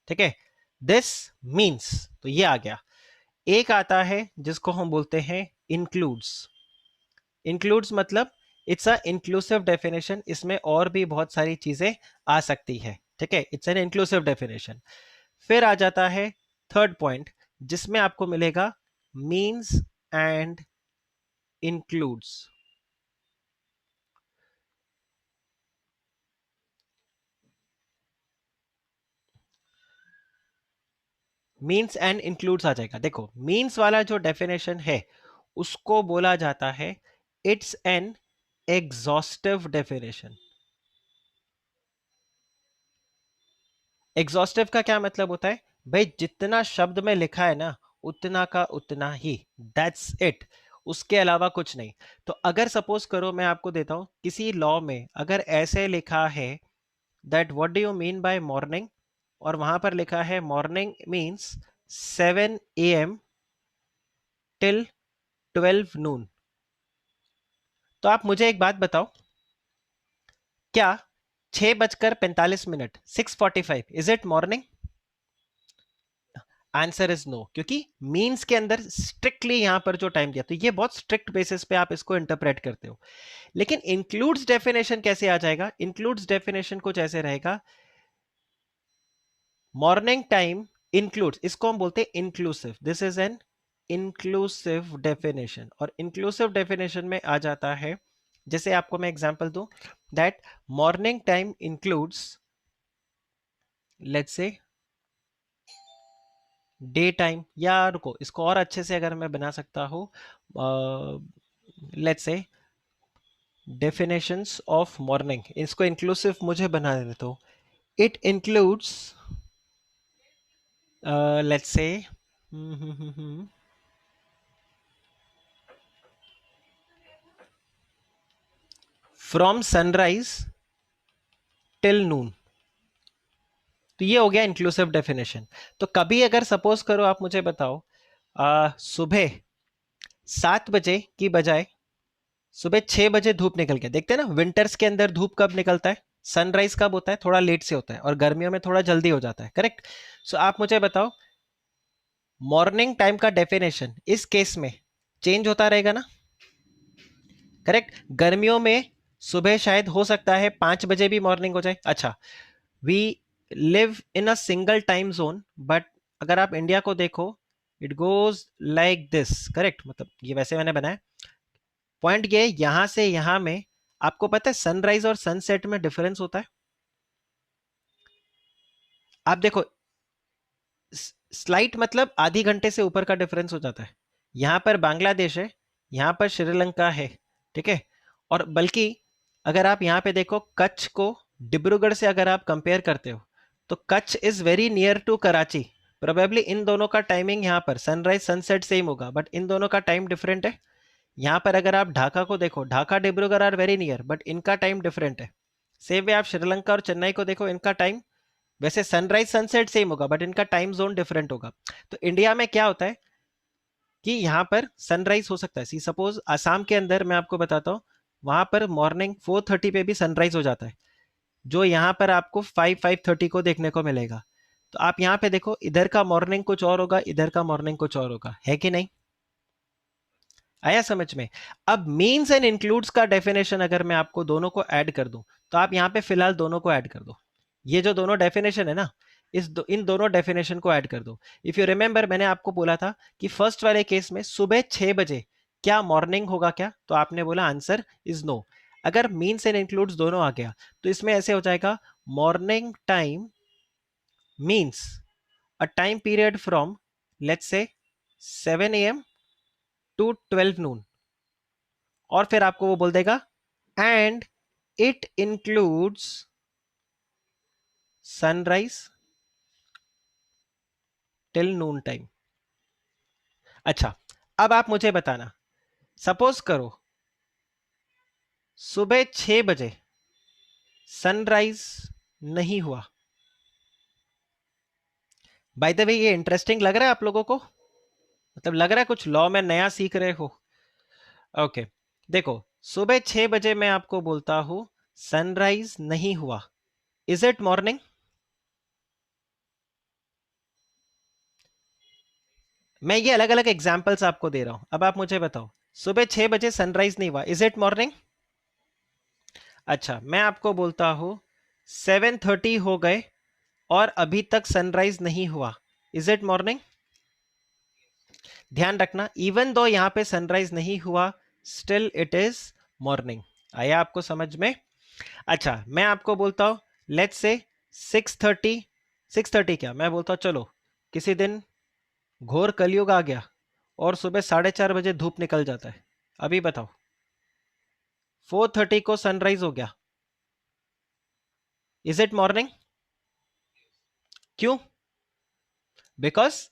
ठीक है, दिस मीन्स, तो ये आ गया. एक आता है जिसको हम बोलते हैं इंक्लूड्स. इंक्लूड्स मतलब इट्स अ इंक्लूसिव डेफिनेशन, इसमें और भी बहुत सारी चीजें आ सकती है, ठीक है, इट्स एन इंक्लूसिव डेफिनेशन. फिर आ जाता है थर्ड पॉइंट जिसमें आपको मिलेगा means and includes. Means and includes आ जाएगा. देखो मीन्स वाला जो डेफिनेशन है उसको बोला जाता है it's an exhaustive definition. Exhaustive का क्या मतलब होता है? भाई जितना शब्द में लिखा है ना उतना का उतना ही, दैट्स इट, उसके अलावा कुछ नहीं. तो अगर सपोज करो मैं आपको देता हूं किसी लॉ में अगर ऐसे लिखा है that what do you mean by morning, और वहां पर लिखा है morning means 7 AM till 12 noon, तो आप मुझे एक बात बताओ, क्या 6:45 6:45 is it morning? Answer is no, क्योंकि मीन्स के अंदर स्ट्रिक्टली यहां पर जो टाइम दिया, तो ये बहुत स्ट्रिक्ट बेसिस पे आप इसको इंटरप्रेट करते हो. लेकिन इंक्लूड्स डेफिनेशन कैसे आ जाएगा? इंक्लूड्स डेफिनेशन कुछ ऐसे रहेगा, मॉर्निंग टाइम इंक्लूड्स, इसको हम बोलते हैं inclusive, this is an inclusive definition. और इंक्लूसिव डेफिनेशन में आ जाता है, जैसे आपको मैं एग्जांपल दूं, that morning time includes, let's say day time, या रुको इसको और अच्छे से अगर मैं बना सकता हूँ, let's say definitions of morning, इसको इंक्लूसिव मुझे बना देते तो it includes, let's say from sunrise till नून. तो ये हो गया इंक्लूसिव डेफिनेशन. तो कभी अगर सपोज करो आप मुझे बताओ सुबह 7 बजे की बजाय सुबह 6 बजे धूप निकल के, देखते हैं ना विंटर्स के अंदर धूप कब निकलता है, सनराइज कब होता है, थोड़ा लेट से होता है, और गर्मियों में थोड़ा जल्दी हो जाता है, करेक्ट. सो आप मुझे बताओ मॉर्निंग टाइम का डेफिनेशन इस केस में चेंज होता रहेगा ना, करेक्ट। गर्मियों में सुबह शायद हो सकता है 5 बजे भी मॉर्निंग हो जाए। अच्छा, we live in a single time zone, but अगर आप इंडिया को देखो, it goes like this, correct. मतलब ये वैसे मैंने बनाया। पॉइंट ये यहां से यहां में आपको पता है सनराइज और सनसेट में डिफरेंस होता है। आप देखो, स्लाइट मतलब आधी घंटे से ऊपर का डिफरेंस हो जाता है। यहां पर बांग्लादेश है, यहां पर श्रीलंका है, ठीक है। और बल्कि अगर आप यहां पे देखो कच्छ को डिब्रूगढ़ से अगर आप कंपेयर करते हो, तो Kutch is very near to Karachi. Probably इन दोनों का टाइमिंग यहाँ पर सनराइज सनसेट सेम होगा, बट इन दोनों का टाइम डिफरेंट है। यहाँ पर अगर आप ढाका को देखो, Dhaka Dibrugarh are very near, but इनका टाइम डिफरेंट है। सेम वे आप श्रीलंका और चेन्नई को देखो, इनका टाइम वैसे सनराइज सनसेट सेम होगा, बट इनका टाइम जोन डिफरेंट होगा। तो इंडिया में क्या होता है कि यहाँ पर सनराइज हो सकता है, सी सपोज आसाम के अंदर मैं आपको बताता हूँ, वहां पर मॉर्निंग 4:30 पे भी सनराइज हो जाता है, जो यहाँ पर आपको 5:30 को देखने को मिलेगा। तो आप यहाँ पे देखो, इधर का मॉर्निंग कुछ और होगा, इधर का मॉर्निंग कुछ और होगा, है कि नहीं? आया समझ में? अब मीन्स एंड इंक्लूड्स का डेफिनेशन अगर मैं आपको दोनों को ऐड कर दूं, तो आप यहां पे फिलहाल दोनों को ऐड कर दो। ये जो दोनों डेफिनेशन है ना, इन दोनों डेफिनेशन को ऐड कर दो। इफ यू रिमेंबर, मैंने आपको बोला था कि फर्स्ट वाले केस में सुबह 6 बजे क्या मॉर्निंग होगा क्या, तो आपने बोला आंसर इज नो। अगर मीन्स एंड इंक्लूड्स दोनों आ गया, तो इसमें ऐसे हो जाएगा, morning time means a time period from let's say 7 AM to 12 noon। और फिर आपको वो बोल देगा and it includes sunrise till Noon time. अच्छा, अब आप मुझे बताना, सपोज करो सुबह 6 बजे सनराइज नहीं हुआ। बाय द वे, ये इंटरेस्टिंग लग रहा है आप लोगों को? मतलब लग रहा है कुछ लॉ में नया सीख रहे हो? ओके, देखो, सुबह 6 बजे मैं आपको बोलता हूं सनराइज नहीं हुआ, इज इट मॉर्निंग? मैं ये अलग अलग एग्जांपल्स आपको दे रहा हूं, अब आप मुझे बताओ, सुबह 6 बजे सनराइज नहीं हुआ, इज इट मॉर्निंग? अच्छा, मैं आपको बोलता हूं 7:30 हो गए और अभी तक सनराइज नहीं हुआ, इज इट मॉर्निंग? ध्यान रखना, इवन दो यहां पे सनराइज नहीं हुआ, स्टिल इट इज मॉर्निंग। आया आपको समझ में? अच्छा, मैं आपको बोलता हूं लेट्स से 6:30, 6:30 क्या, मैं बोलता हूं चलो किसी दिन घोर कलयुग आ गया और सुबह 4:30 बजे धूप निकल जाता है, अभी बताओ 4:30 को सनराइज हो गया, इज इट मॉर्निंग? क्यों? बिकॉज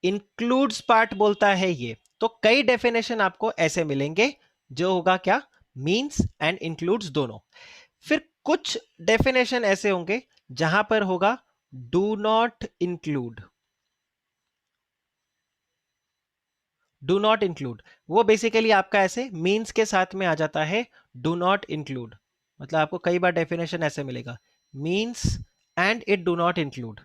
इंक्लूड्स पार्ट बोलता है ये। तो कई डेफिनेशन आपको ऐसे मिलेंगे जो होगा क्या, मींस एंड इंक्लूड्स दोनों। फिर कुछ डेफिनेशन ऐसे होंगे जहां पर होगा do not include. Do not include वो बेसिकली आपका ऐसे मींस के साथ में आ जाता है, डू नॉट इंक्लूड। मतलब आपको कई बार डेफिनेशन ऐसे मिलेगा, means and it do not include.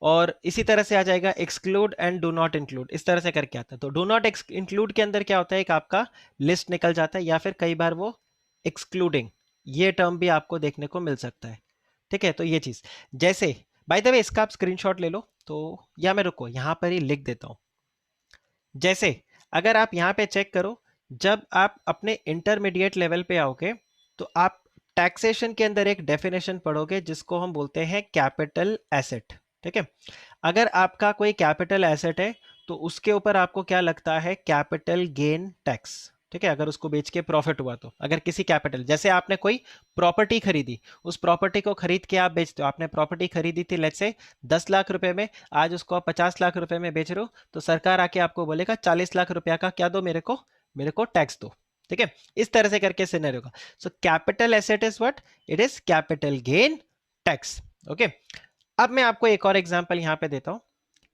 और इसी तरह से आ जाएगा exclude and do not include, इस तरह से करके आता है। तो डू नॉट इंक्लूड के अंदर क्या होता है, एक आपका लिस्ट निकल जाता है, या फिर कई बार वो एक्सक्लूडिंग, ये टर्म भी आपको देखने को मिल सकता है। ठीक है, तो ये चीज जैसे, बाय द वे इसका आप स्क्रीनशॉट ले लो, तो या मैं रुको यहां पर ही लिख देता हूं। जैसे अगर आप यहां पे चेक करो, जब आप अपने इंटरमीडिएट लेवल पे आओगे, तो आप टैक्सेशन के अंदर एक डेफिनेशन पढ़ोगे जिसको हम बोलते हैं कैपिटल एसेट। ठीक है, अगर आपका कोई कैपिटल एसेट है, तो उसके ऊपर आपको क्या लगता है, कैपिटल गेन टैक्स। ठीक है, अगर उसको बेच के प्रॉफिट हुआ, तो अगर किसी कैपिटल, जैसे आपने कोई प्रॉपर्टी खरीदी, उस प्रॉपर्टी को खरीद के आप बेचते हो, आपने प्रॉपर्टी खरीदी थी लेट्स से 10 लाख रुपए में, आज उसको आप 50 लाख रुपए में बेच रहे हो, तो सरकार आके आपको बोलेगा 40 लाख रुपया का क्या दो मेरे को टैक्स दो। ठीक है, इस तरह से करके सिनेरियो का। So capital asset is what, it is capital gain tax. Okay, अब मैं आपको एक और एग्जांपल यहां पे देता हूं।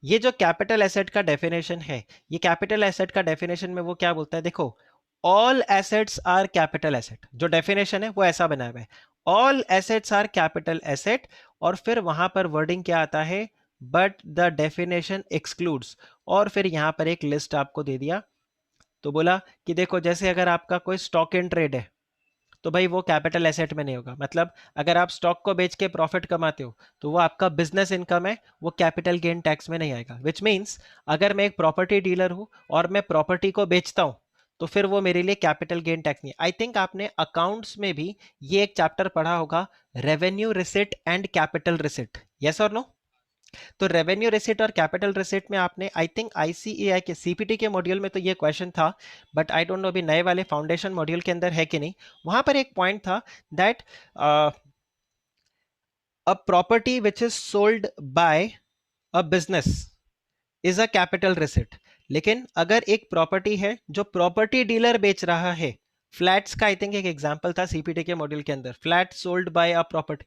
ये जो कैपिटल एसेट का डेफिनेशन है, ये कैपिटल एसेट का डेफिनेशन में वो क्या बोलता है, देखो, all assets are capital asset, जो डेफिनेशन है वो ऐसा बना हुआ है, all assets are capital asset. और फिर वहां पर वर्डिंग क्या आता है, बट द डेफिनेशन एक्सक्लूड्स, और फिर यहाँ पर एक लिस्ट आपको दे दिया। तो बोला कि देखो जैसे अगर आपका कोई स्टॉक इन ट्रेड है तो भाई वो कैपिटल एसेट में नहीं होगा, मतलब अगर आप स्टॉक को बेच के प्रॉफिट कमाते हो तो वो आपका बिजनेस इनकम है, वो कैपिटल गेन टैक्स में नहीं आएगा। विच मीन्स अगर मैं एक प्रॉपर्टी डीलर हूं और मैं प्रॉपर्टी को बेचता हूं तो फिर वो मेरे लिए कैपिटल गेन टैक्स नहीं। आई थिंक आपने अकाउंट्स में भी ये एक चैप्टर पढ़ा होगा, revenue receipt and capital receipt, yes और नो? तो रेवेन्यू रिसिट और कैपिटल रिसिट में आपने आई थिंक आईसीएआई के सीपीटी के मॉड्यूल में तो ये क्वेश्चन था, बट आई डोंट नो अभी नए वाले फाउंडेशन मॉड्यूल के अंदर है कि नहीं। वहां पर एक पॉइंट था that a property which is sold by a business is a capital receipt. लेकिन अगर एक प्रॉपर्टी है जो प्रॉपर्टी डीलर बेच रहा है, फ्लैट्स का आई थिंक एक एग्जांपल था सीपीटी के मॉड्यूल के अंदर, flat sold by a property,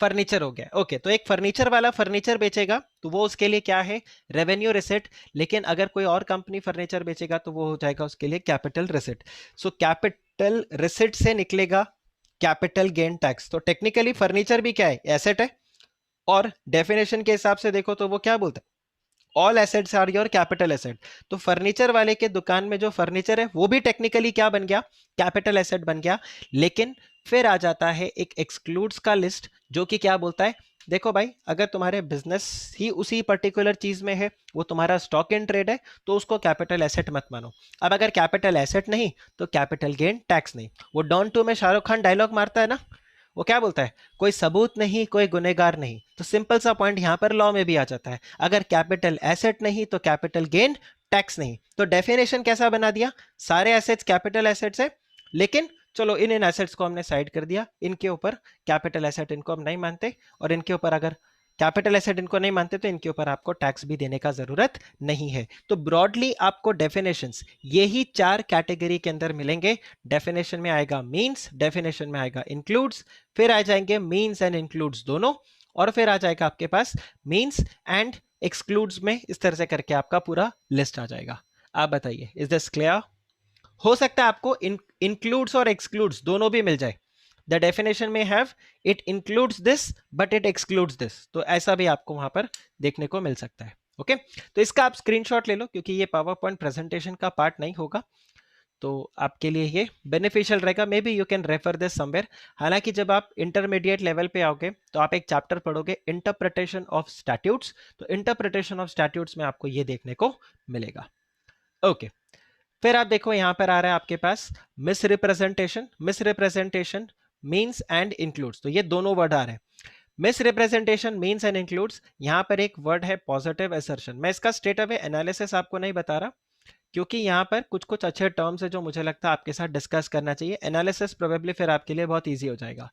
furniture हो गया, ओके। तो एक फर्नीचर वाला फर्नीचर बेचेगा तो वो उसके लिए क्या है, रेवेन्यू रिसिट। लेकिन अगर कोई और कंपनी फर्नीचर बेचेगा तो वो हो जाएगा उसके लिए capital receipt. So capital receipt से निकलेगा कैपिटल गेन टैक्स। तो टेक्निकली फर्नीचर भी क्या है, एसेट है। और डेफिनेशन के हिसाब से देखो तो वो क्या बोलता है, all assets are your capital asset. तो फर्नीचर वाले के दुकान में जो फर्नीचर है वो भी टेक्निकली क्या बन गया, कैपिटल एसेट बन गया। लेकिन फिर आ जाता है एक एक्सक्लूड्स का लिस्ट जो कि क्या बोलता है, देखो भाई अगर तुम्हारे बिजनेस ही उसी पर्टिकुलर चीज में है, वो तुम्हारा स्टॉक इन ट्रेड है, तो उसको कैपिटल एसेट मत मानो। अब अगर कैपिटल एसेट नहीं तो कैपिटल गेन टैक्स नहीं। वो डॉन 2 में शाहरुख खान डायलॉग मारता है ना, वो क्या बोलता है, कोई सबूत नहीं कोई गुनेगार नहीं। तो सिंपल सा पॉइंट यहां पर लॉ में भी आ जाता है, अगर कैपिटल एसेट नहीं तो कैपिटल गेन टैक्स नहीं। तो डेफिनेशन कैसा बना दिया, सारे एसेट्स कैपिटल एसेट्स है, लेकिन चलो इन एसेट्स को हमने साइड कर दिया, इनके ऊपर कैपिटल एसेट इनको हम नहीं मानते, और इनके ऊपर अगर कैपिटल एसेट इनको नहीं मानते तो इनके ऊपर आपको टैक्स भी देने का जरूरत नहीं है। तो ब्रॉडली आपको डेफिनेशंस यही 4 कैटेगरी के अंदर मिलेंगे। डेफिनेशन में आएगा मींस, डेफिनेशन में आएगा इंक्लूड्स, फिर आ जाएंगे मींस एंड इंक्लूड्स दोनों, और फिर आ जाएगा आपके पास मींस एंड एक्सक्लूड्स में। इस तरह से करके आपका पूरा लिस्ट आ जाएगा। आप बताइए, इज दिस क्लियर? हो सकता है आपको इंक्लूड्स और एक्सक्लूड्स दोनों भी मिल जाए। द डेफिनेशन में have it includes this but it excludes this, तो ऐसा भी आपको वहां पर देखने को मिल सकता है। ओके, तो इसका आप स्क्रीनशॉट ले लो क्योंकि ये पावर पॉइंट प्रेजेंटेशन का पार्ट नहीं होगा, तो आपके लिए ये बेनिफिशियल रहेगा। May be you can refer this somewhere. हालांकि जब आप इंटरमीडिएट लेवल पे आओगे तो आप एक चैप्टर पढ़ोगे इंटरप्रिटेशन ऑफ स्टैट्यूट्स, तो इंटरप्रिटेशन ऑफ स्टैट्यूट्स में आपको ये देखने को मिलेगा। ओके, फिर आप देखो यहां पर आ रहा है आपके पास misrepresentation. Misrepresentation means and includes, तो ये दोनों वर्ड आ रहे हैं। Misrepresentation means and includes, यहां पर एक वर्ड है पॉजिटिव असर्शन। मैं इसका स्ट्रेट अवे एनालिसिस आपको नहीं बता रहा क्योंकि यहाँ पर कुछ कुछ अच्छे टर्म्स है जो मुझे लगता है आपके साथ डिस्कस करना चाहिए। एनालिसिस प्रोबेबली फिर आपके लिए बहुत इजी हो जाएगा।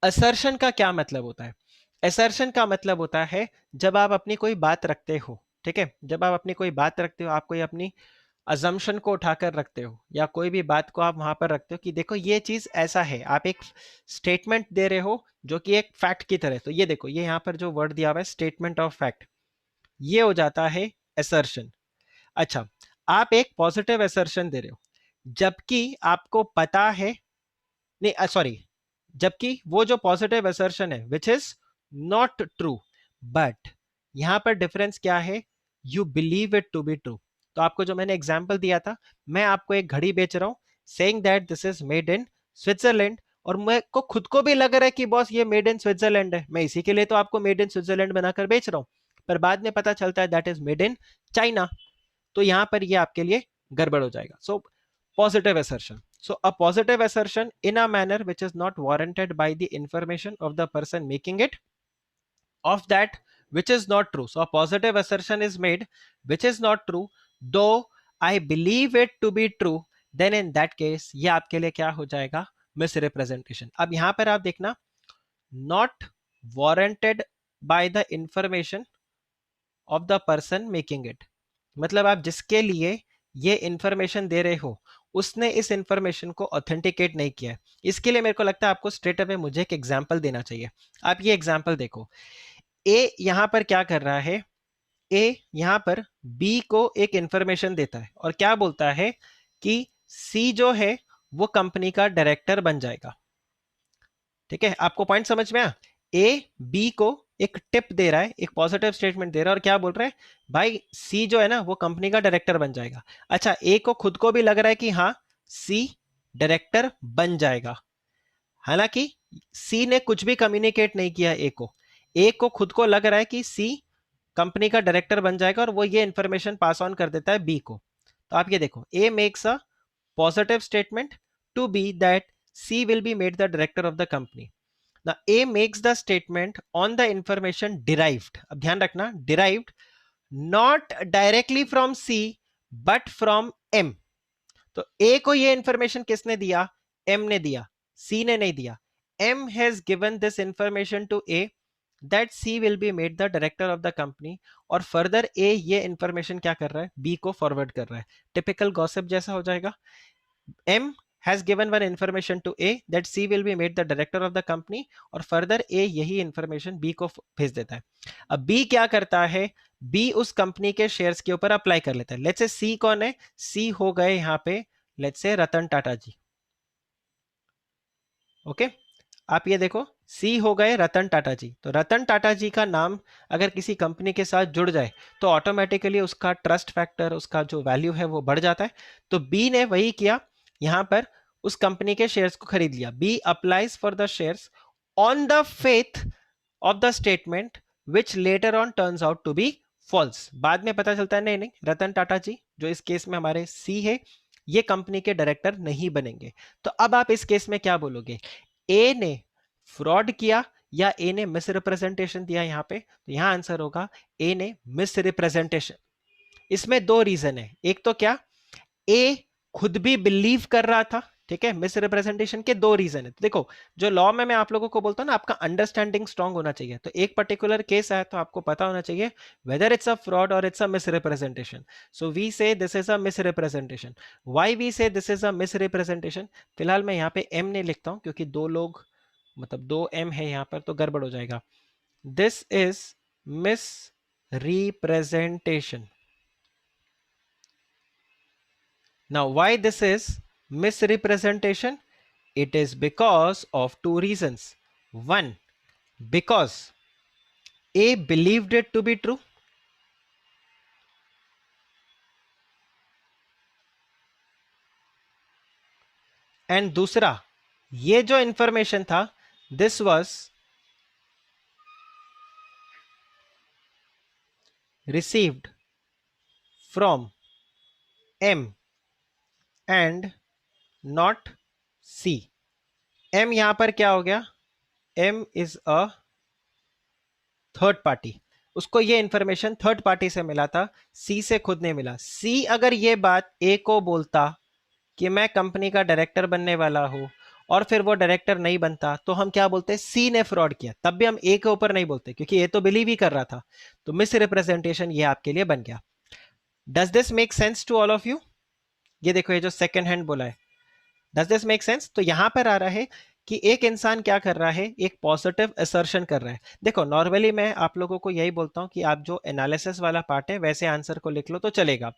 असर्शन का क्या मतलब होता है, असर्शन का मतलब होता है जब आप अपनी कोई बात रखते हो, ठीक है, जब आप अपनी कोई बात रखते हो, आप कोई अपनी अजम्पशन को उठाकर रखते हो या कोई भी बात को आप वहां पर रखते हो कि देखो ये चीज ऐसा है, आप एक स्टेटमेंट दे रहे हो जो कि एक फैक्ट की तरह। तो ये देखो, ये यहाँ पर जो वर्ड दिया हुआ है स्टेटमेंट ऑफ फैक्ट, ये हो जाता है असर्शन। अच्छा, आप एक पॉजिटिव असर्शन दे रहे हो जबकि आपको पता है, नहीं सॉरी, जबकि वो जो पॉजिटिव असर्शन है which is not true, but यहां पर डिफरेंस क्या है, you believe it to be true. तो आपको जो मैंने एग्जांपल दिया था, मैं आपको एक घड़ी बेच रहा हूं saying that this is made in Switzerland, और मैं को खुद को भी लग रहा है कि बॉस ये मेड इन स्विट्जरलैंड है, मैं इसी के लिए तो आपको मेड इन स्विट्जरलैंड बनाकर बेच रहा हूं, पर बाद में पता चलता है that is made in China. तो यहां पर ये आपके लिए गड़बड़ हो जाएगा। सो positive assertion, so a positive assertion in a manner which is not warranted by the information of the person making it of that which is not true. So a positive assertion is made which is not true though I believe it to be true, then in that case ये आपके लिए क्या हो जाएगा, misrepresentation। अब यहां पर आप देखना, not warranted by the information of the person making it, मतलब आप जिसके लिए ये इंफॉर्मेशन दे रहे हो उसने इस इंफॉर्मेशन को ऑथेंटिकेट नहीं किया है। इसके लिए मेरे को लगता है आपको स्ट्रेट अवे मुझे एक एग्जांपल देना चाहिए। आप ये एग्जांपल देखो, ए यहां पर क्या कर रहा है, ए यहां पर बी को एक इंफॉर्मेशन देता है और क्या बोलता है कि सी जो है वो कंपनी का डायरेक्टर बन जाएगा। ठीक है, आपको पॉइंट समझ में आया? ए बी को एक टिप दे रहा है, एक पॉजिटिव स्टेटमेंट दे रहा है, और क्या बोल रहा है, भाई सी जो है ना वो कंपनी का डायरेक्टर बन जाएगा। अच्छा, ए को खुद को भी लग रहा है कि हाँ सी डायरेक्टर बन जाएगा, हालांकि सी ने कुछ भी कम्युनिकेट नहीं किया ए को। ए को खुद को लग रहा है कि सी कंपनी का डायरेक्टर बन जाएगा, और वो ये इंफॉर्मेशन पास ऑन कर देता है बी को। तो आप ये देखो, A makes a positive statement to B that C will be made the director of the company. Now A makes the statement on the information derived. अब ध्यान रखना, derived not directly from C but from M. तो A को ये information किसने दिया, M ने दिया, C ने नहीं दिया। M has given this information to A that C will be made the director of the company, और फर्दर A ये इंफॉर्मेशन क्या कर रहा है, B को फॉरवर्ड कर रहा है। टिपिकल गॉसिप जैसा हो जाएगा। M has given one information to A that C will be made the director of the company, और फर्दर A यही इंफॉर्मेशन B को भेज देता है। अब B क्या करता है, B उस कंपनी के शेयर्स के ऊपर अप्लाई कर लेता है। लेट्स से C कौन है, C हो गए यहाँ पे let's say Ratan Tata ji. Okay, आप ये देखो सी हो गए रतन टाटा जी। तो रतन टाटा जी का नाम अगर किसी कंपनी के साथ जुड़ जाए तो ऑटोमेटिकली उसका ट्रस्ट फैक्टर, उसका जो वैल्यू है वो बढ़ जाता है। तो बी ने वही किया, यहां पर उस कंपनी के शेयर्स को खरीद लिया। B applies for the shares on the faith of the statement which later on turns out to be false. बाद में पता चलता है नहीं नहीं, रतन टाटा जी जो इस केस में हमारे सी है ये कंपनी के डायरेक्टर नहीं बनेंगे। तो अब आप इस केस में क्या बोलोगे, ए ने फ्रॉड किया या ए ने मिस रिप्रेजेंटेशन दिया यहां पे? तो यहां आंसर होगा ए ने मिस रिप्रेजेंटेशन। इसमें दो रीजन है, एक तो क्या, ए खुद भी बिलीव कर रहा था, ठीक है। मिस रिप्रेजेंटेशन के दो रीजन है। तो देखो, जो लॉ में मैं आप लोगों को बोलता हूं ना, आपका अंडरस्टैंडिंग स्ट्रांग होना चाहिए। तो एक पर्टिकुलर केस है तो आपको पता होना चाहिए वेदर इट्स अ फ्रॉड और it's a misrepresentation. So we say this is a misrepresentation. Why we say this is a misrepresentation? फिलहाल मैं यहाँ पे एम नहीं लिखता हूं क्योंकि दो लोग, मतलब दो एम है यहाँ पर तो गड़बड़ हो जाएगा। This is miss representation. Now, why this is misrepresentation? It is because of two reasons. One, because A believed it to be true. And दूसरा, ये जो इंफॉर्मेशन था, this was received from M and not C. M यहां पर क्या हो गया, M is a third party. उसको ये इंफॉर्मेशन थर्ड पार्टी से मिला था, सी से खुद नहीं मिला। सी अगर ये बात ए को बोलता कि मैं कंपनी का डायरेक्टर बनने वाला हूं, और फिर वो डायरेक्टर नहीं बनता, तो हम क्या बोलते, सी ने फ्रॉड किया। तब भी हम ए के ऊपर नहीं बोलते क्योंकि ए तो बिलीव ही कर रहा था। तो मिस रिप्रेजेंटेशन ये आपके लिए बन गया। Does this make sense to all of you? ये देखो, ये जो सेकंड हैंड बोला है, डज दिस मेक सेंस? तो यहां पर आ रहा है कि एक इंसान क्या कर रहा है, एक पॉजिटिव असर्शन कर रहा है। देखो, नॉर्मली मैं आप लोगों को यही बोलता हूं कि आप जो एनालिसिस वाला पार्ट है वैसे आंसर को लिख लो तो चलेगा।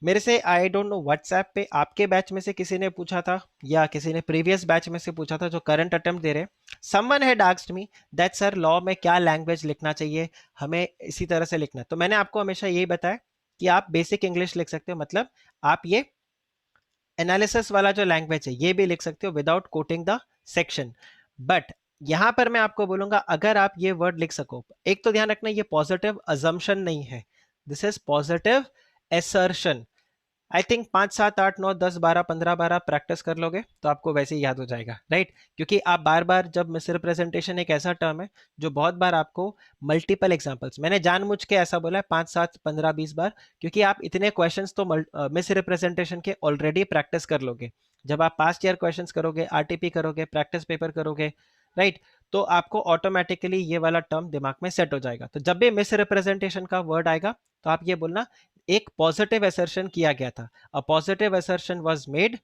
मेरे से आई डोंट नो व्हाट्सएप पे आपके बैच में से किसी ने पूछा था या किसी ने प्रीवियस बैच में से पूछा था जो करंट अटेम्प्ट दे रहे, someone had asked me that sir law में क्या लैंग्वेज लिखना चाहिए, हमें इसी तरह से लिखना है। तो मैंने आपको हमेशा यही बताया कि आप बेसिक इंग्लिश लिख सकते हो, मतलब आप ये एनालिसिस वाला जो लैंग्वेज है ये भी लिख सकते हो without coating the section. But यहां पर मैं आपको बोलूंगा अगर आप ये वर्ड लिख सको, एक तो ध्यान रखना ये पॉजिटिव अजम्पशन नहीं है, this is positive assertion. I think 5 7 8 9 10 12 15 12 practice कर लोगे तो आपको वैसे ही याद हो जाएगा, राइट? क्योंकि आप बार बार, जब मिसरिप्रेजेंटेशन एक ऐसा टर्म है जो बहुत बार आपको मल्टीपल एग्जांपल्स, मैंने जानबूझ के ऐसा बोला है 5 7 15 20 बार, क्योंकि आप इतने क्वेश्चंस तो मिसरिप्रेजेंटेशन के ऑलरेडी प्रैक्टिस कर लोगे। जब आप पास्ट ईयर क्वेश्चंस करोगे, आरटीपी करोगे, प्रैक्टिस पेपर करोगे, राइट, तो आपको ऑटोमेटिकली ये वाला टर्म दिमाग में सेट हो जाएगा। तो जब भी मिसरिप्रेजेंटेशन का वर्ड आएगा तो आप ये बोलना एक पॉजिटिव असर्शन किया गया था, अ positive assertion was made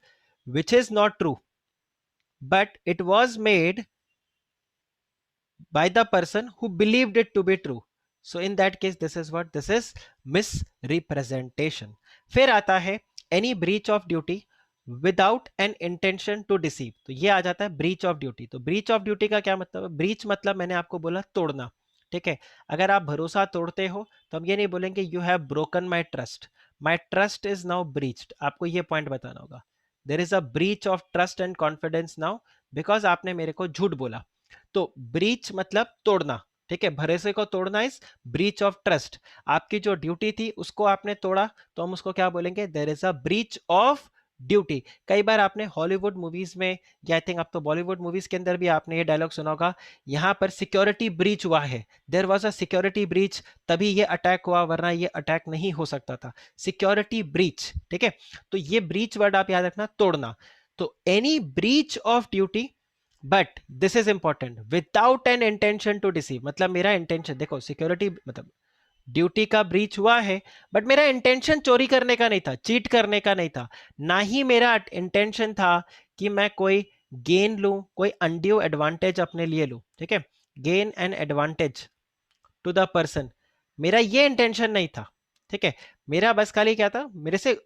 which is not true but it was made by the person who believed it to be true. So in that case this is what, this is misrepresentation. फिर आता है any breach of duty without an intention to deceive, तो ये आ जाता है breach of duty. तो breach of duty का क्या मतलब है? ब्रीच मतलब मैंने आपको बोला तोड़ना, ठीक है। अगर आप भरोसा तोड़ते हो तो हम ये नहीं बोलेंगे you have broken my trust is now breached, आपको ये पॉइंट बताना होगा। There is a breach of trust and confidence now because आपने मेरे को झूठ बोला। तो ब्रीच मतलब तोड़ना, ठीक है, भरोसे को तोड़ना इज ब्रीच ऑफ ट्रस्ट। आपकी जो ड्यूटी थी उसको आपने तोड़ा तो हम उसको क्या बोलेंगे? There is a breach of duty. कई बार आपने हॉलीवुड मूवीज में या आई थिंक आप तो बॉलीवुड मूवीज के अंदर भी आपने ये डायलॉग सुना होगा, यहां पर सिक्योरिटी ब्रीच हुआ है, there was a security breach, तभी ये अटैक हुआ वरना ये अटैक नहीं हो सकता था। सिक्योरिटी ब्रीच, ठीक है। तो ये ब्रीच वर्ड आप याद रखना, तोड़ना। तो any breach of duty, but this is important, without an intention to deceive, मतलब मेरा इंटेंशन देखो, सिक्योरिटी मतलब ड्यूटी का ब्रीच हुआ है बट मेरा इंटेंशन चोरी करने का नहीं था, चीट करने का नहीं था, ना ही मेरा इंटेंशन था कि मैं कोई गेन लूं, कोई अनड्यू एडवांटेज अपने लिए लूं, ठीक है। Gain and advantage to the person, मेरा ये इंटेंशन नहीं था, ठीक है। मेरा बस खाली क्या था, मेरे से,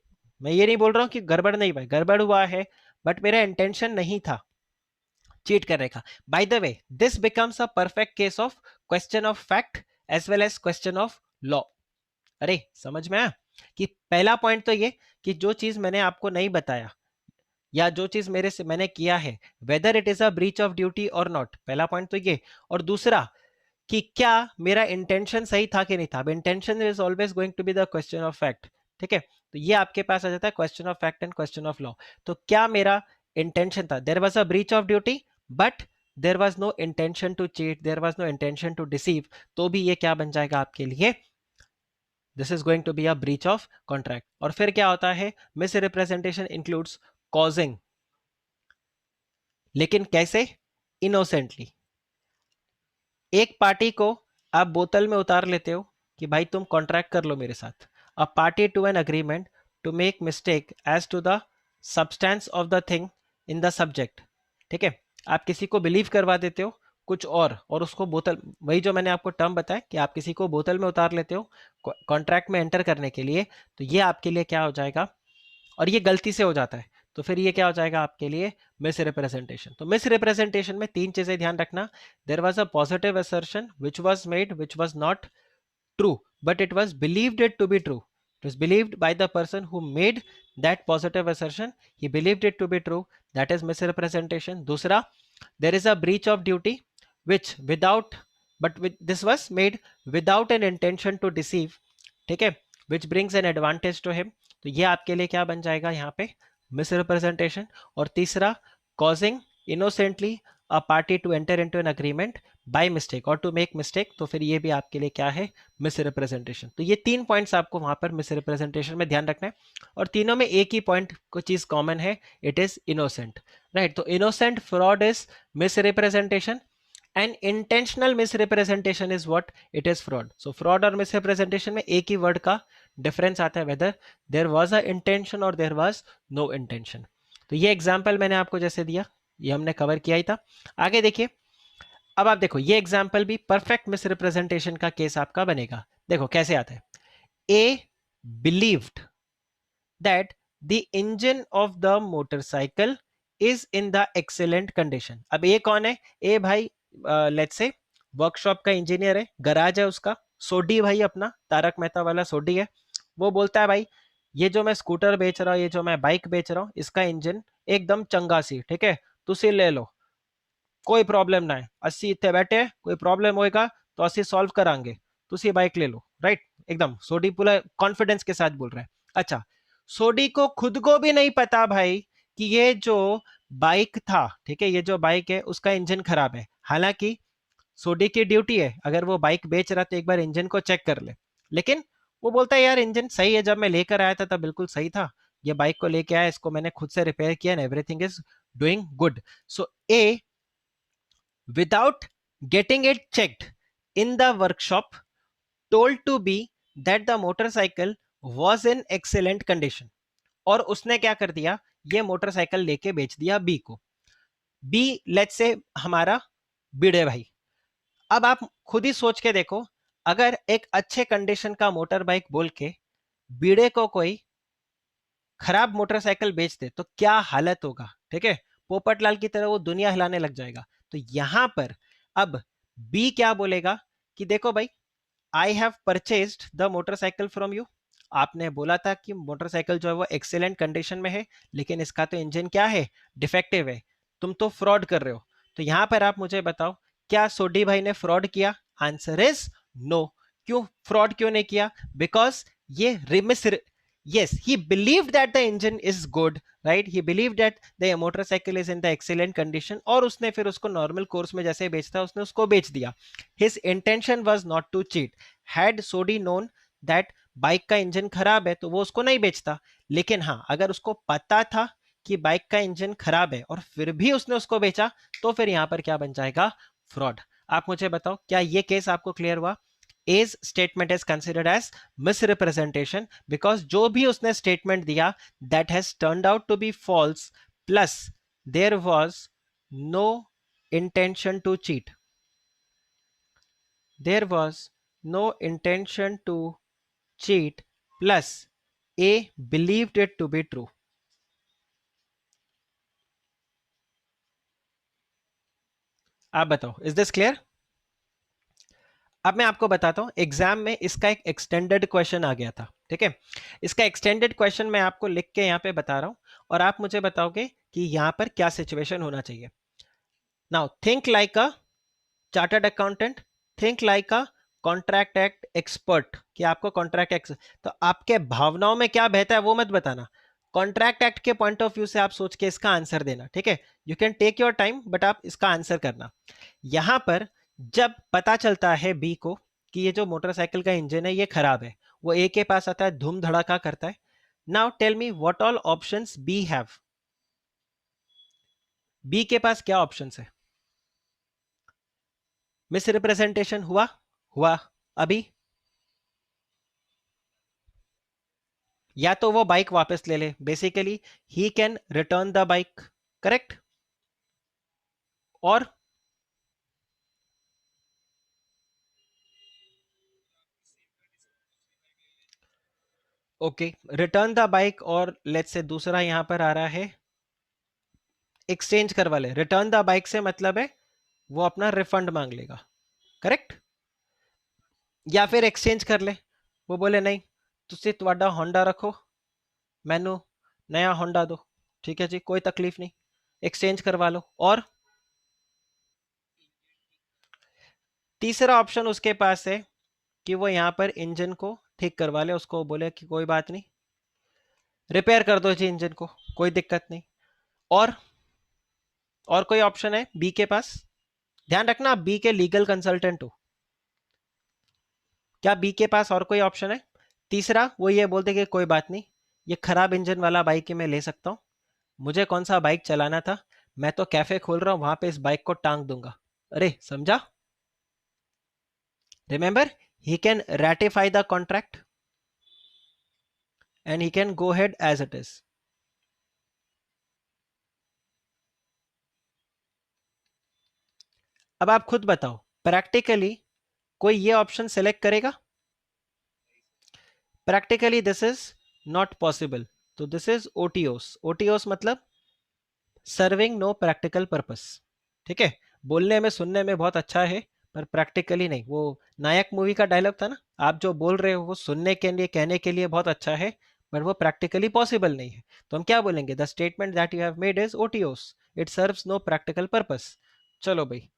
मैं ये नहीं बोल रहा हूं कि गड़बड़ नहीं भाई, गड़बड़ हुआ है बट मेरा इंटेंशन नहीं था चीट करने का। By the way this becomes a perfect case of question of fact as well as question of law. अरे समझ में आया कि पहला पॉइंट तो ये कि जो चीज मैंने आपको नहीं बताया या जो चीज मेरे से मैंने किया है, whether it is a breach of duty और नॉट, पहला पॉइंट तो ये। और दूसरा कि क्या मेरा इंटेंशन सही था कि नहीं था। अब intention is always going to be the question of fact, ठीक है। तो ये आपके पास आ जाता है question of fact and question of law. तो क्या मेरा इंटेंशन था, there was a breach of duty but there was no intention to cheat, there was no intention to deceive, तो भी ये क्या बन जाएगा आपके लिए? This is going to be a breach of contract. और फिर क्या होता है? मिस रिप्रेजेंटेशन इंक्लूड्स कॉजिंग, लेकिन कैसे? इनोसेंटली। एक पार्टी को आप बोतल में उतार लेते हो कि भाई तुम कॉन्ट्रैक्ट कर लो मेरे साथ। A party to an agreement to make mistake as to the substance of the thing in the subject, ठीक है। आप किसी को बिलीव करवा देते हो कुछ और उसको बोतल, वही जो मैंने आपको टर्म बताया कि आप किसी को बोतल में उतार लेते हो कॉन्ट्रैक्ट में एंटर करने के लिए, तो ये आपके लिए क्या हो जाएगा? और ये गलती से हो जाता है तो फिर ये क्या हो जाएगा आपके लिए? Misrepresentation. तो मिस रिप्रेजेंटेशन में तीन चीजें ध्यान रखना। There was a positive assertion which was made which was not true but it was believed it to be true, it was believed by the person who made that positive assertion, he believed it to be true, that is misrepresentation. दूसरा, there is a breach of duty which without, but with, this was made without an intention to deceive, ठीक है, which brings an advantage to him, तो ये आपके लिए क्या बन जाएगा यहाँ पे? मिसरिप्रेजेंटेशन। और तीसरा, causing innocently a party to enter into an agreement by mistake or to make mistake, तो फिर ये भी आपके लिए क्या है? मिसरिप्रेजेंटेशन। तो ये तीन पॉइंट्स आपको वहां पर मिसरिप्रेजेंटेशन में ध्यान रखना है और तीनों में एक ही पॉइंट को चीज कॉमन है, इट इज इनोसेंट, राइट। तो innocent fraud is misrepresentation and intentional misrepresentation is what? It is fraud. So fraud और मिसरिप्रेजेंटेशन में एक ही वर्ड का डिफरेंस आता है, whether there was a intention और देयर वाज नो इंटेंशन। तो ये एग्जाम्पल मैंने आपको जैसे दिया, ये हमने कवर किया ही था। आगे देखिए, अब आप देखो ये एग्जाम्पल भी परफेक्ट मिसरिप्रेजेंटेशन का केस आपका बनेगा। देखो कैसे आता है। A believed that the engine of the motorcycle is in the excellent condition. अब ए कौन है? ए भाई लेट्स से वर्कशॉप का इंजीनियर है, गराज है उसका, सोडी भाई अपना तारक मेहता वाला सोडी है। वो बोलता है भाई ये जो मैं स्कूटर बेच रहा हूँ, ये जो मैं बाइक बेच रहा हूँ, इसका इंजन एकदम चंगा सी, ठीक है, तुसी ले लो, कोई प्रॉब्लम ना है, 80 इतने बैठे, कोई प्रॉब्लम होएगा तो 80 सॉल्व करांगे, तुसी बाइक ले लो, राइट। एकदम सोडी पूरा कॉन्फिडेंस के साथ बोल रहा है। अच्छा, सोडी को खुद को भी नहीं पता भाई कि ये जो बाइक था, ठीक है, ये जो बाइक है उसका इंजन खराब है। हालांकि सोडी की ड्यूटी है, अगर वो बाइक बेच रहा तो एक बार इंजन को चेक कर ले, लेकिन वो बोलता है यार इंजन सही है, जब मैं लेकर आया था तब बिल्कुल सही था, ये बाइक को लेके आया, इसको मैंने खुद से रिपेयर किया and everything is doing good. So A, without getting it checked in the workshop, told to be that the motorcycle was in excellent condition, और उसने क्या कर दिया? ये मोटरसाइकिल लेके बेच दिया बी को। बी लेट्स से हमारा भिड़े भाई। अब आप खुद ही सोच के देखो, अगर एक अच्छे कंडीशन का मोटर बाइक बोल के बीड़े को कोई खराब मोटरसाइकिल बेच दे तो क्या हालत होगा, ठीक है, पोपटलाल की तरह वो दुनिया हिलाने लग जाएगा। तो यहां पर अब बी क्या बोलेगा कि देखो भाई, I have purchased the motorcycle from you. आपने बोला था कि मोटरसाइकिल जो है वो एक्सेलेंट कंडीशन में है, लेकिन इसका तो इंजन क्या है, डिफेक्टिव है। तुम तो फ्रॉड कर रहे हो। तो यहां पर आप मुझे बताओ, क्या सोडी भाई ने फ्रॉड किया? Answer is no. क्यों फ्रॉड क्यों नहीं किया? बिकॉज ये रिमिस, yes, he believed that the engine is good, right? He believed that the motorcycle is in the excellent condition, और उसने फिर उसको नॉर्मल कोर्स में जैसे बेचता उसने उसको बेच दिया। His intention was not to cheat. Had Sodi known that bike का इंजन खराब है तो वो उसको नहीं बेचता। लेकिन हाँ, अगर उसको पता था कि बाइक का इंजन खराब है और फिर भी उसने उसको बेचा, तो फिर यहां पर क्या बन जाएगा, फ्रॉड। आप मुझे बताओ, क्या ये केस आपको क्लियर हुआ? A's statement is considered as misrepresentation because जो भी उसने statement दिया that has turned out to be false, plus there was no intention to cheat. There was no intention to cheat, plus A believed it to be true. आप बताओ, is this clear? अब मैं आपको बताता हूं, exam में इसका एक एक्सटेंडेड क्वेश्चन आ गया था, ठीक है। इसका एक्सटेंडेड क्वेश्चन मैं आपको लिख के यहां पे बता रहा हूं, और आप मुझे बताओगे कि यहां पर क्या सिचुएशन होना चाहिए। Now think like a chartered accountant, think like a contract act expert, कि आपको कॉन्ट्रैक्ट एक्ट, तो आपके भावनाओं में क्या बहता है वो मत बताना, कॉन्ट्रैक्ट एक्ट के पॉइंट ऑफ व्यू से आप सोच के इसका आंसर देना, ठीक है। You can take your time, but आप इसका आंसर करना। यहां पर जब पता चलता है बी को कि ये जो मोटरसाइकिल का इंजन है ये खराब है, वो ए के पास आता है, धूम धड़ाका करता है। Now tell me what all options B have. B के पास क्या ऑप्शंस है? मिस रिप्रेजेंटेशन हुआ? हुआ। अभी या तो वो बाइक वापस ले ले, basically he can return the bike, correct. और ओके, रिटर्न द बाइक, और लेट्स से दूसरा यहां पर आ रहा है एक्सचेंज करवा ले। रिटर्न द बाइक से मतलब है वो अपना रिफंड मांग लेगा, करेक्ट। या फिर एक्सचेंज कर ले, वो बोले नहीं, तुसी ਤੁਹਾਡਾ होंडा रखो, मैनू नया होंडा दो, ठीक है जी, कोई तकलीफ नहीं, एक्सचेंज करवा लो। और तीसरा ऑप्शन उसके पास है कि वो यहाँ पर इंजन को ठीक करवा ले, उसको बोले कि कोई बात नहीं, रिपेयर कर दो जी इंजन को, कोई दिक्कत नहीं। और और कोई ऑप्शन है बी के पास? ध्यान रखना, आप बी के लीगल कंसल्टेंट हो। क्या बी के पास और कोई ऑप्शन है? तीसरा वो ये बोलते कि कोई बात नहीं, ये खराब इंजन वाला बाइक ही मैं ले सकता हूँ, मुझे कौन सा बाइक चलाना था, मैं तो कैफे खोल रहा हूँ, वहां पे इस बाइक को टांग दूंगा। अरे समझा? Remember, he can ratify the contract and he can go ahead as it is. अब आप खुद बताओ, प्रैक्टिकली कोई ये ऑप्शन सेलेक्ट करेगा? Practically this is not possible. तो दिस इज ओटीओस। ओटीओस मतलब सर्विंग नो प्रैक्टिकल पर्पस, ठीक है। बोलने में सुनने में बहुत अच्छा है, पर प्रैक्टिकली नहीं। वो नायक मूवी का डायलॉग था ना, आप जो बोल रहे हो वो सुनने के लिए, कहने के लिए बहुत अच्छा है, बट वो प्रैक्टिकली पॉसिबल नहीं है। तो हम क्या बोलेंगे, the statement that you have made is otiose, it serves no practical purpose. चलो भाई,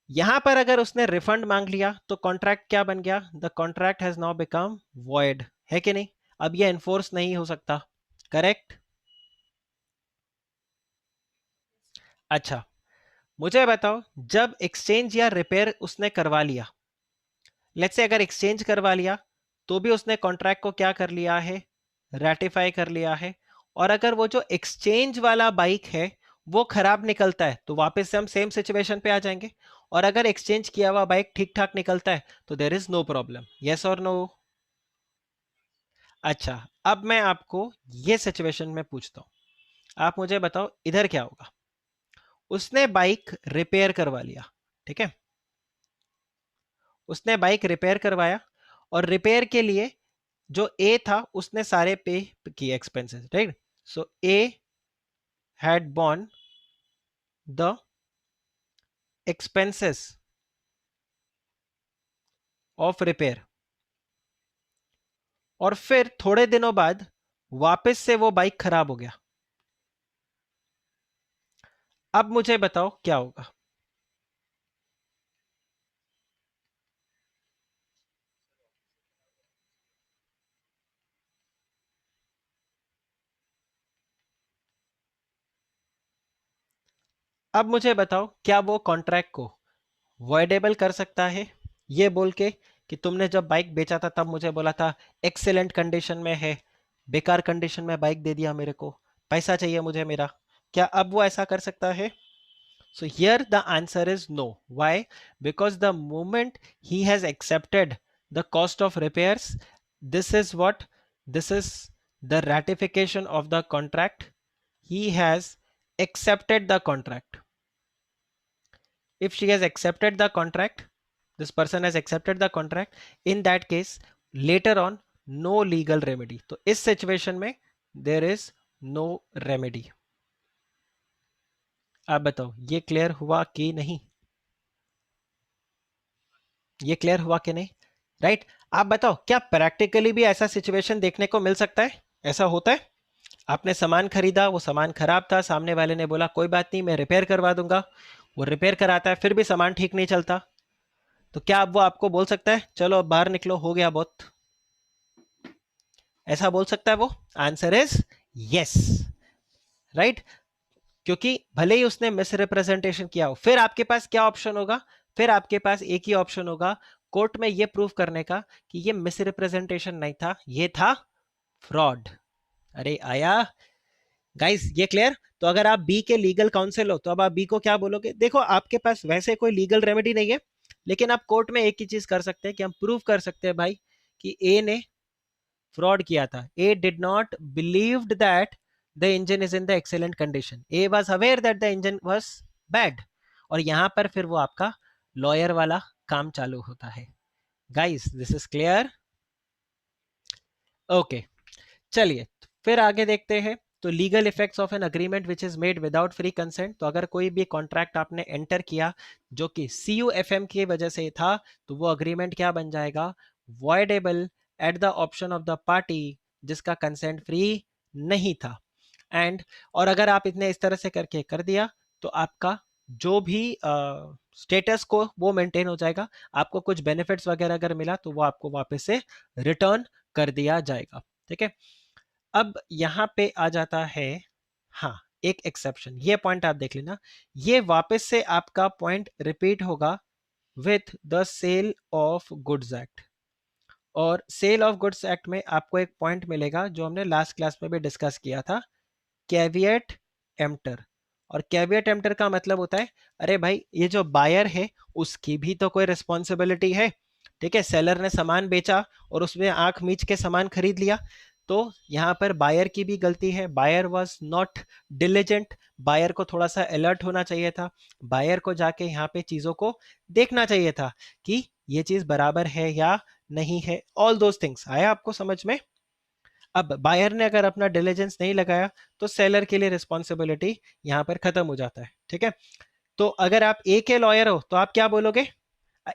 यहां पर अगर उसने रिफंड मांग लिया तो कॉन्ट्रैक्ट क्या बन गया, the contract has now become void, है कि नहीं? अब ये एनफोर्स नहीं हो सकता, करेक्ट। अच्छा, मुझे बताओ, जब एक्सचेंज या रिपेयर उसने करवा लिया, लेट्स से अगर एक्सचेंज करवा लिया, तो भी उसने कॉन्ट्रैक्ट को क्या कर लिया है, रेटिफाई कर लिया है। और अगर वो जो एक्सचेंज वाला बाइक है वो खराब निकलता है, तो वापस से हम सेम सिचुएशन पे आ जाएंगे। और अगर एक्सचेंज किया हुआ बाइक ठीक ठाक निकलता है तो there is no problem, yes और नो? अच्छा, अब मैं आपको ये सिचुएशन में पूछता हूं, आप मुझे बताओ इधर क्या होगा। उसने बाइक रिपेयर करवा लिया, ठीक है, उसने बाइक रिपेयर करवाया, और रिपेयर के लिए जो ए था उसने सारे पे किए expenses, right? So A had borne the expenses of repair, और फिर थोड़े दिनों बाद वापस से वो बाइक खराब हो गया। अब मुझे बताओ क्या होगा? अब मुझे बताओ क्या वो कॉन्ट्रैक्ट को वॉइडेबल कर सकता है, ये बोल के कि तुमने जब बाइक बेचा था तब मुझे बोला था एक्सेलेंट कंडीशन में है, बेकार कंडीशन में बाइक दे दिया मेरे को, पैसा चाहिए मुझे मेरा? क्या अब वो ऐसा कर सकता है? So here the answer is no. Why? Because the moment he has accepted the cost of repairs, this is what? This is the ratification of the contract. He has accepted the contract. If she has accepted the contract, this person has accepted the contract, in that case, later on, no legal remedy. तो इस situation में there is no remedy. आप बताओ ये clear हुआ कि नहीं? ये क्लियर हुआ कि नहीं? राइट आप बताओ क्या प्रैक्टिकली भी ऐसा सिचुएशन देखने को मिल सकता है? ऐसा होता है? आपने सामान खरीदा, वो सामान खराब था, सामने वाले ने बोला कोई बात नहीं मैं रिपेयर करवा दूंगा, वो रिपेयर कराता है, फिर भी सामान ठीक नहीं चलता, तो क्या अब वो आपको बोल सकता है चलो अब बाहर निकलो हो गया बहुत? ऐसा बोल सकता है वो? Answer is yes, right? क्योंकि भले ही उसने मिस रिप्रेजेंटेशन किया हो, फिर आपके पास क्या ऑप्शन होगा? फिर आपके पास एक ही ऑप्शन होगा कोर्ट में यह प्रूव करने का कि ये मिस रिप्रेजेंटेशन नहीं था, ये था फ्रॉड। अरे आया गाइस ये क्लियर? तो अगर आप बी के लीगल काउंसिल हो तो अब आप बी को क्या बोलोगे? देखो आपके पास वैसे कोई लीगल रेमेडी नहीं है, लेकिन आप कोर्ट में एक ही चीज कर सकते हैं कि हम प्रूव कर सकते हैं भाई कि ए ने फ्रॉड किया था। A did not believed that the engine is in the excellent condition, A was aware that the engine was bad, और यहां पर फिर वो आपका लॉयर वाला काम चालू होता है। Guys this is clear? Okay चलिए फिर आगे देखते हैं। तो legal effects of an agreement which is made without free consent, तो अगर कोई भी कॉन्ट्रैक्ट आपने एंटर किया जो कि CUFM की वजह से था, तो वो अग्रीमेंट क्या बन जाएगा? Voidable eight the option of the party जिसका कंसेंट फ्री नहीं था। एंड और अगर आप इतने इस तरह से करके कर दिया तो आपका जो भी स्टेटस को वो मेंटेन हो जाएगा, आपको कुछ बेनिफिट्स वगैरह अगर मिला तो वो आपको वापस से रिटर्न कर दिया जाएगा। ठीक है, अब यहां पे आ जाता है हाँ एक एक्सेप्शन, ये पॉइंट आप देख लेना, ये वापस से आपका पॉइंट रिपीट होगा with the sale of goods act. और सेल ऑफ गुड्स एक्ट में आपको एक पॉइंट मिलेगा जो हमने लास्ट क्लास में भी डिस्कस किया था, कैविएट एम्प्टर। और कैविएट एम्प्टर का मतलब होता है अरे भाई ये जो बायर है उसकी भी तो कोई रिस्पॉन्सिबिलिटी है। ठीक है, सेलर ने सामान बेचा और उसमें आंख मीच के सामान खरीद लिया, तो यहाँ पर बायर की भी गलती है, buyer was not diligent, buyer को थोड़ा सा अलर्ट होना चाहिए था, बायर को जाके यहाँ पे चीज़ों को देखना चाहिए था कि ये चीज़ बराबर है या नहीं है। ऑल दोज थिंग्स आया आपको समझ में? अब बायर ने अगर अपना डिलीजेंस नहीं लगाया तो सेलर के लिए रिस्पॉन्सिबिलिटी यहाँ पर खत्म हो जाता है। ठीक है, तो अगर आप ए के लॉयर हो तो आप क्या बोलोगे?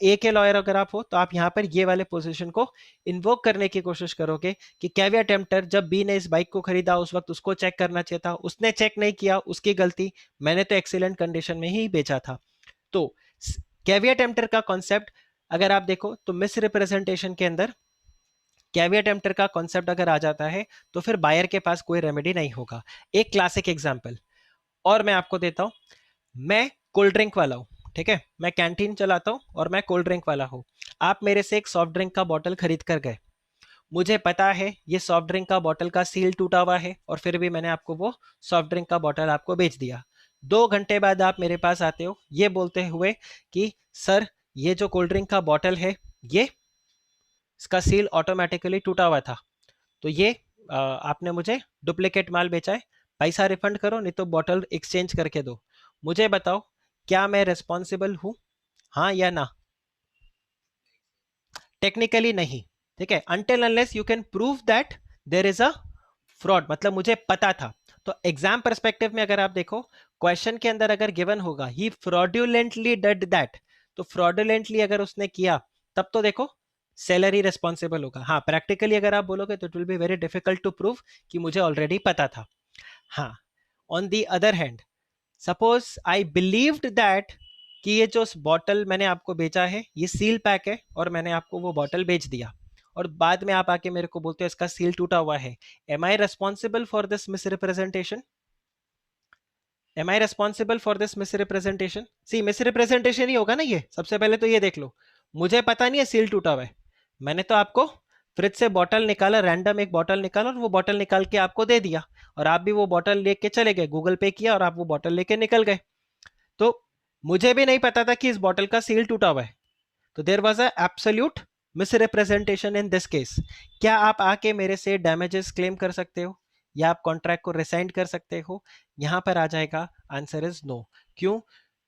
ए के लॉयर अगर आप हो तो आप यहाँ पर ये वाले पोजीशन को इन्वोक करने की कोशिश करोगे कि कैविएट टेम्प्टर जब बी ने इस बाइक को खरीदा उस वक्त उसको चेक करना चाहिए था, उसने चेक नहीं किया, उसकी गलती, मैंने तो एक्सीलेंट कंडीशन में ही बेचा था। तो कैविएट टेम्प्टर का कॉन्सेप्ट अगर आप देखो तो मिस रिप्रेजेंटेशन के अंदर कैविएट एम्प्टर का कॉन्सेप्ट अगर आ जाता है तो फिर बायर के पास कोई रेमेडी नहीं होगा। एक क्लासिक एग्जांपल और मैं आपको देता हूं, मैं कोल्ड ड्रिंक वाला हूं, ठीक है, मैं कैंटीन चलाता हूं और मैं कोल्ड ड्रिंक वाला हूं। आप मेरे से एक सॉफ्ट ड्रिंक का बॉटल खरीद कर गए, मुझे पता है ये सॉफ्ट ड्रिंक का बॉटल का सील टूटा हुआ है और फिर भी मैंने आपको वो सॉफ्ट ड्रिंक का बॉटल आपको बेच दिया। 2 घंटे बाद आप मेरे पास आते हो ये बोलते हुए कि सर ये जो कोल्ड ड्रिंक का बॉटल है ये इसका सील ऑटोमेटिकली टूटा हुआ था, तो ये आपने मुझे डुप्लीकेट माल बेचा है, पैसा रिफंड करो नहीं तो बॉटल एक्सचेंज करके दो। मुझे बताओ क्या मैं रिस्पॉन्सिबल हूं, हाँ या ना? टेक्निकली नहीं। ठीक है, until unless you can prove that there is a fraud, मतलब मुझे पता था। तो एग्जाम परस्पेक्टिव में अगर आप देखो, क्वेश्चन के अंदर अगर गिवन होगा ही फ्रॉडुलेंटली डिड दैट, तो फ्रॉडुलेंटली अगर उसने किया तब तो देखो सेलर ही रिस्पॉन्सिबल होगा। हाँ, प्रैक्टिकली अगर आप बोलोगे तो it will be very difficult to prove कि मुझे ऑलरेडी पता था। हाँ, on the other hand, suppose I believed that कि ये जो बॉटल मैंने आपको बेचा है ये सील पैक है और मैंने आपको वो बॉटल बेच दिया, और बाद में आप आके मेरे को बोलते हो इसका सील टूटा हुआ है, am I responsible for this misrepresentation? Am I responsible for this misrepresentation? सी मिसरिप्रेजेंटेशन ही होगा ना ये। सबसे पहले तो ये देख लो, मुझे पता नहीं है सील टूटा हुआ है, मैंने तो आपको फ्रिज से बॉटल निकाला, रैंडम एक बॉटल निकाला और वो बॉटल निकाल के आपको दे दिया, और आप भी वो बॉटल लेके चले गए, गूगल पे किया और आप वो बॉटल लेके निकल गए। तो मुझे भी नहीं पता था कि इस बॉटल का सील टूटा हुआ है, तो there was a absolute misrepresentation in this case. क्या आप आके मेरे से डैमेजेस क्लेम कर सकते हो या आप कॉन्ट्रैक्ट को रिसाइंड कर सकते हो? यहां पर आ जाएगा आंसर इज नो। क्यों?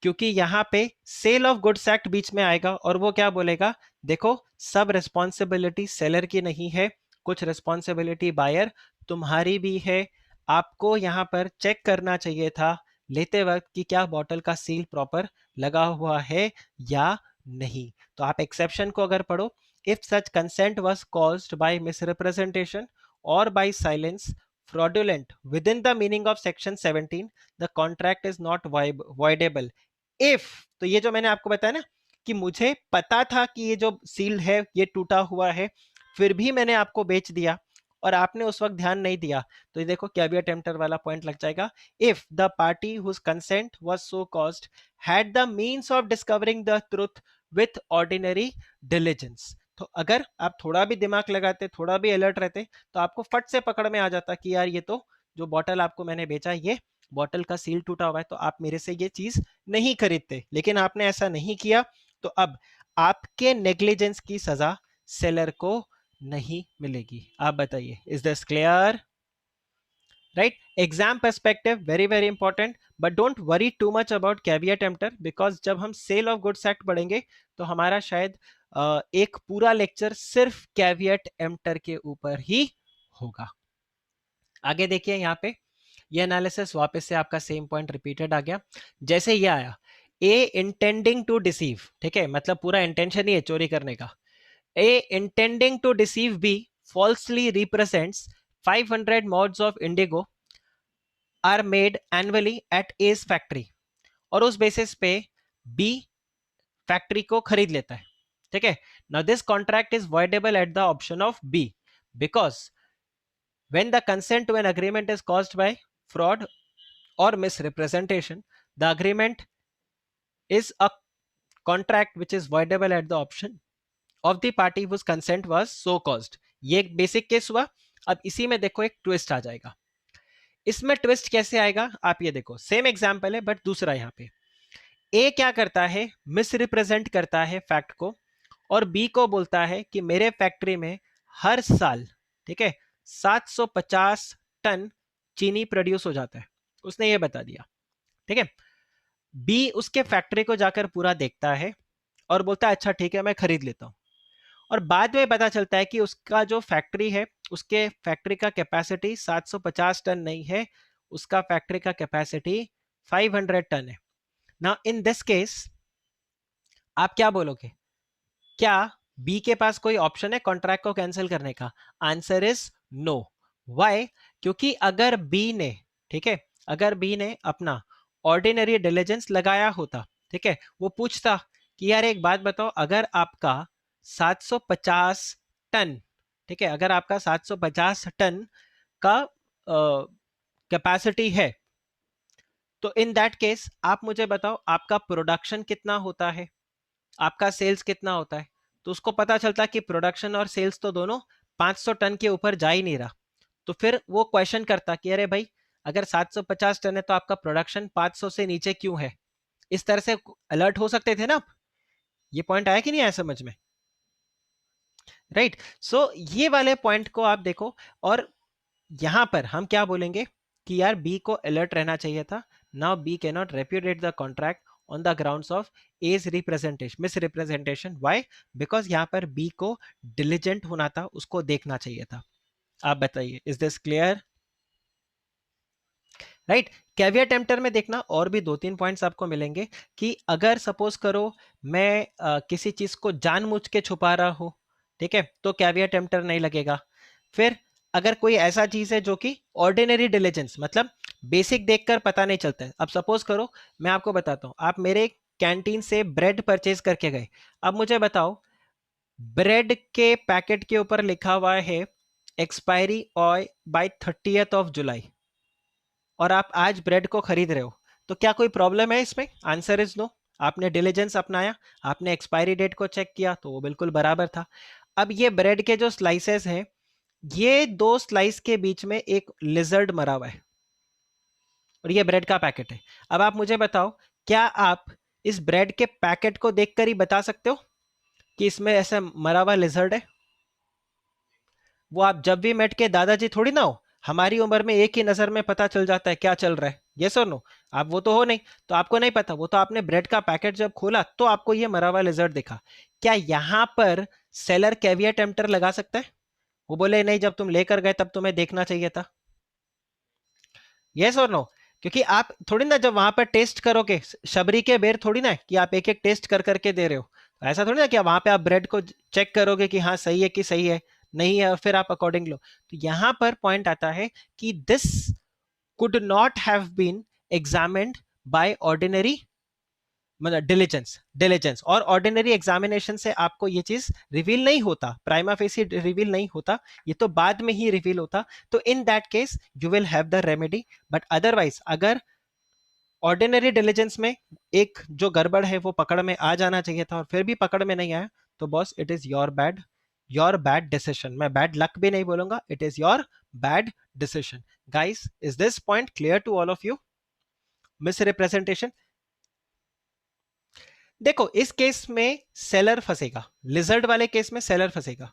क्योंकि यहां पे सेल ऑफ गुड्स एक्ट बीच में आएगा और वो क्या बोलेगा, देखो सब रिस्पॉन्सिबिलिटी सेलर की नहीं है, कुछ रिस्पॉन्सिबिलिटी बायर तुम्हारी भी है। आपको यहां पर चेक करना चाहिए था लेते वक्त कि क्या बॉटल का सील प्रॉपर लगा हुआ है या नहीं। तो आप एक्सेप्शन को अगर पढ़ो, if such consent was caused by misrepresentation और by silence fraudulent within the meaning of section 17, the contract is not voidable if, तो ये जो मैंने आपको बताया ना कि मुझे पता था कि ये जो सील है ये टूटा हुआ है, फिर भी मैंने आपको बेच दिया और आपने उस वक्त ध्यान नहीं दिया, तो ये देखो कैवियट एम्प्टर वाला पॉइंट लग जाएगा। If the party whose consent was so caused had the means of discovering the truth with ordinary diligence, तो अगर आप थोड़ा भी दिमाग लगाते, थोड़ा भी अलर्ट रहते, तो आपको फट से पकड़ में आ जाता कि यार ये तो जो बॉटल आपको मैंने बेचा ये बॉटल का सील टूटा हुआ है, तो आप मेरे से ये चीज नहीं खरीदते। लेकिन आपने ऐसा नहीं किया, तो अब आपके नेग्लिजेंस की सजा सेलर को नहीं मिलेगी। आप बताइए, is this clear? Right, exam perspective very very important, but don't worry too much about caveat emptor, because जब हम सेल ऑफ गुड्स एक्ट पढ़ेंगे तो हमारा शायद एक पूरा लेक्चर सिर्फ कैवियट एम्प्टर के ऊपर ही होगा। आगे देखिए यहाँ पे ये एनालिसिस वापस से आपका सेम पॉइंट रिपीटेड आ गया। जैसे ये आया ए इंटेंडिंग टू डिसीव, ठीक है, मतलब पूरा इंटेंशन ही है चोरी करने का। A intending to deceive B falsely represents 500 mods of indigo are made annually at A's factory, और उस बेसिस पे बी फैक्ट्री को खरीद लेता है, ठीक है। Now this contract is voidable at the option of B, because when the consent to an agreement is caused by fraud or misrepresentation, the agreement is a contract which is voidable at the option of the party whose consent was so caused। ये एक basic case हुआ। अब इसी में देखो एक twist आ जाएगा। इसमें ट्विस्ट कैसे आएगा आप ये देखो, सेम एग्जांपल है बट दूसरा। यहाँ पे ए क्या करता है, मिसरिप्रेजेंट करता है फैक्ट को, और बी को बोलता है कि मेरे फैक्ट्री में हर साल, ठीक है, 750 टन चीनी प्रोड्यूस हो जाता है, उसने ये बता दिया, ठीक है। बी उसके फैक्ट्री को जाकर पूरा देखता है और बोलता है अच्छा ठीक है मैं खरीद लेता हूं, और बाद में पता चलता है कि उसका जो फैक्ट्री है उसके फैक्ट्री का कैपेसिटी 750 टन नहीं है, उसका फैक्ट्री का कैपेसिटी 500 टन है। नाउ इन दिस केस आप क्या बोलोगे, क्या बी के पास कोई ऑप्शन है कॉन्ट्रैक्ट को कैंसिल करने का? Answer is no. व्हाई? क्योंकि अगर बी ने, ठीक है, अगर बी ने अपना ऑर्डिनरी डिलिजेंस लगाया होता, ठीक है, वो पूछता कि यार एक बात बताओ, अगर आपका 750 टन, ठीक है, अगर आपका 750 टन का कैपेसिटी है, तो इन दैट केस आप मुझे बताओ आपका प्रोडक्शन कितना होता है, आपका सेल्स कितना होता है। तो उसको पता चलता कि प्रोडक्शन और सेल्स तो दोनों 500 टन के ऊपर जा ही नहीं रहा, तो फिर वो क्वेश्चन करता कि अरे भाई अगर 750 टन है तो आपका प्रोडक्शन 500 से नीचे क्यों है। इस तरह से अलर्ट हो सकते थे ना आप। ये पॉइंट आया कि नहीं आया समझ में? राइट, सो ये वाले पॉइंट को आप देखो, और यहां पर हम क्या बोलेंगे कि यार बी को अलर्ट रहना चाहिए था। Now B can not repudiate the contract on the grounds of as representation, misrepresentation. Why? Because यहाँ पर बी को डिलीजेंट होना था, उसको देखना चाहिए था। आप बताइए, is this clear? Right. Caviar tempter में देखना और भी दो तीन पॉइंट्स आपको मिलेंगे कि अगर सपोज करो मैं किसी चीज को जानबूझ के छुपा रहा हूं, ठीक है, तो कैवियर टेम्पटर नहीं लगेगा। फिर अगर कोई ऐसा चीज है जो कि ऑर्डिनरी डिलीजेंस, मतलब बेसिक देखकर पता नहीं चलता है। अब सपोज करो मैं आपको बताता हूं, आप मेरे कैंटीन से ब्रेड परचेज करके गए। अब मुझे बताओ, ब्रेड के पैकेट के ऊपर लिखा हुआ है एक्सपायरी ऑय बाय 30th ऑफ जुलाई, और आप आज ब्रेड को खरीद रहे हो, तो क्या कोई प्रॉब्लम है इसमें? Answer is no. आपने डिलीजेंस अपनाया, आपने एक्सपायरी डेट को चेक किया तो वो बिल्कुल बराबर था। अब ये ब्रेड के जो स्लाइसेस हैं, ये दो स्लाइस के बीच में एक लिजर्ड मरा हुआ है और ये ब्रेड का पैकेट है। अब आप मुझे बताओ, क्या आप इस ब्रेड के पैकेट को देखकर ही बता सकते हो कि इसमें ऐसा मरा हुआ लिजर्ड है? वो आप जब भी मेट के दादाजी थोड़ी ना हो, हमारी उम्र में एक ही नजर में पता चल जाता है क्या चल रहा है, यस और नो? आप वो तो हो नहीं, तो आपको नहीं पता। वो तो आपने ब्रेड का पैकेट जब खोला तो आपको ये मरा हुआ लिजर्ड दिखा। क्या यहां पर सेलर कैवियर टेम्पटर लगा सकता है? वो बोले नहीं, जब तुम लेकर गए तब तुम्हें देखना चाहिए था, यस और नो? क्योंकि आप थोड़ी ना जब वहां पर टेस्ट करोगे, शबरी के बेर थोड़ी ना है कि आप एक एक टेस्ट कर करके दे रहे हो। ऐसा थोड़ी ना कि वहां पे आप ब्रेड को चेक करोगे कि हाँ सही है कि सही है नहीं है, और फिर आप अकॉर्डिंग लो। तो यहां पर पॉइंट आता है कि this could not have been examined by ordinary, मतलब डिलीजेंस। डिलीजेंस और ऑर्डिनरी एग्जामिनेशन से आपको ये चीज रिवील नहीं होता, प्राइमा फेसी रिवील नहीं होता, ये तो बाद में ही रिवील होता। तो in that case you will have the remedy. But otherwise अगर ऑर्डिनरी डिलीजेंस में एक जो गड़बड़ है वो पकड़ में आ जाना चाहिए था और फिर भी पकड़ में नहीं आया, तो boss it is your bad decision. मैं बैड लक भी नहीं बोलूंगा, it is your bad decision. Guys, is this point clear to all of you? Misrepresentation, देखो इस केस में सेलर फंसेगा, लिजर्ड वाले केस में सेलर फंसेगा।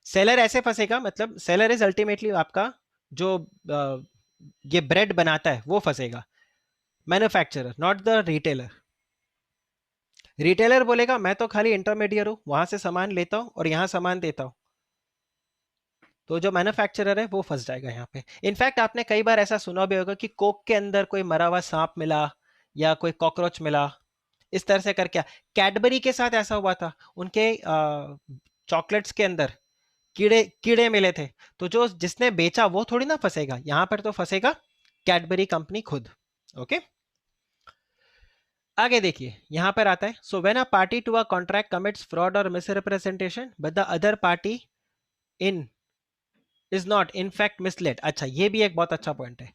सेलर ऐसे फंसेगा, मतलब सेलर इज अल्टीमेटली आपका जो ये ब्रेड बनाता है वो फंसेगा, manufacturer, not the retailer. Retailer बोलेगा मैं तो खाली इंटरमीडिएट हूं, वहां से सामान लेता हूं और यहां सामान देता हूं। तो जो मैन्युफैक्चरर है वो फंस जाएगा यहाँ पे। इनफैक्ट आपने कई बार ऐसा सुना भी होगा कि कोक के अंदर कोई मरा हुआ सांप मिला या कोई कॉकरोच मिला, इस तरह से करके। कैडबरी के साथ ऐसा हुआ था, उनके चॉकलेट्स के अंदर कीड़े कीड़े मिले थे। तो जो जिसने बेचा वो थोड़ी ना फंसेगा, यहां पर तो फंसेगा कैडबरी कंपनी खुद। ओके, आगे देखिए यहां पर आता है, so when a party to a contract commits fraud और misrepresentation but the other party in is not in fact misled. अच्छा, ये भी एक बहुत अच्छा पॉइंट है।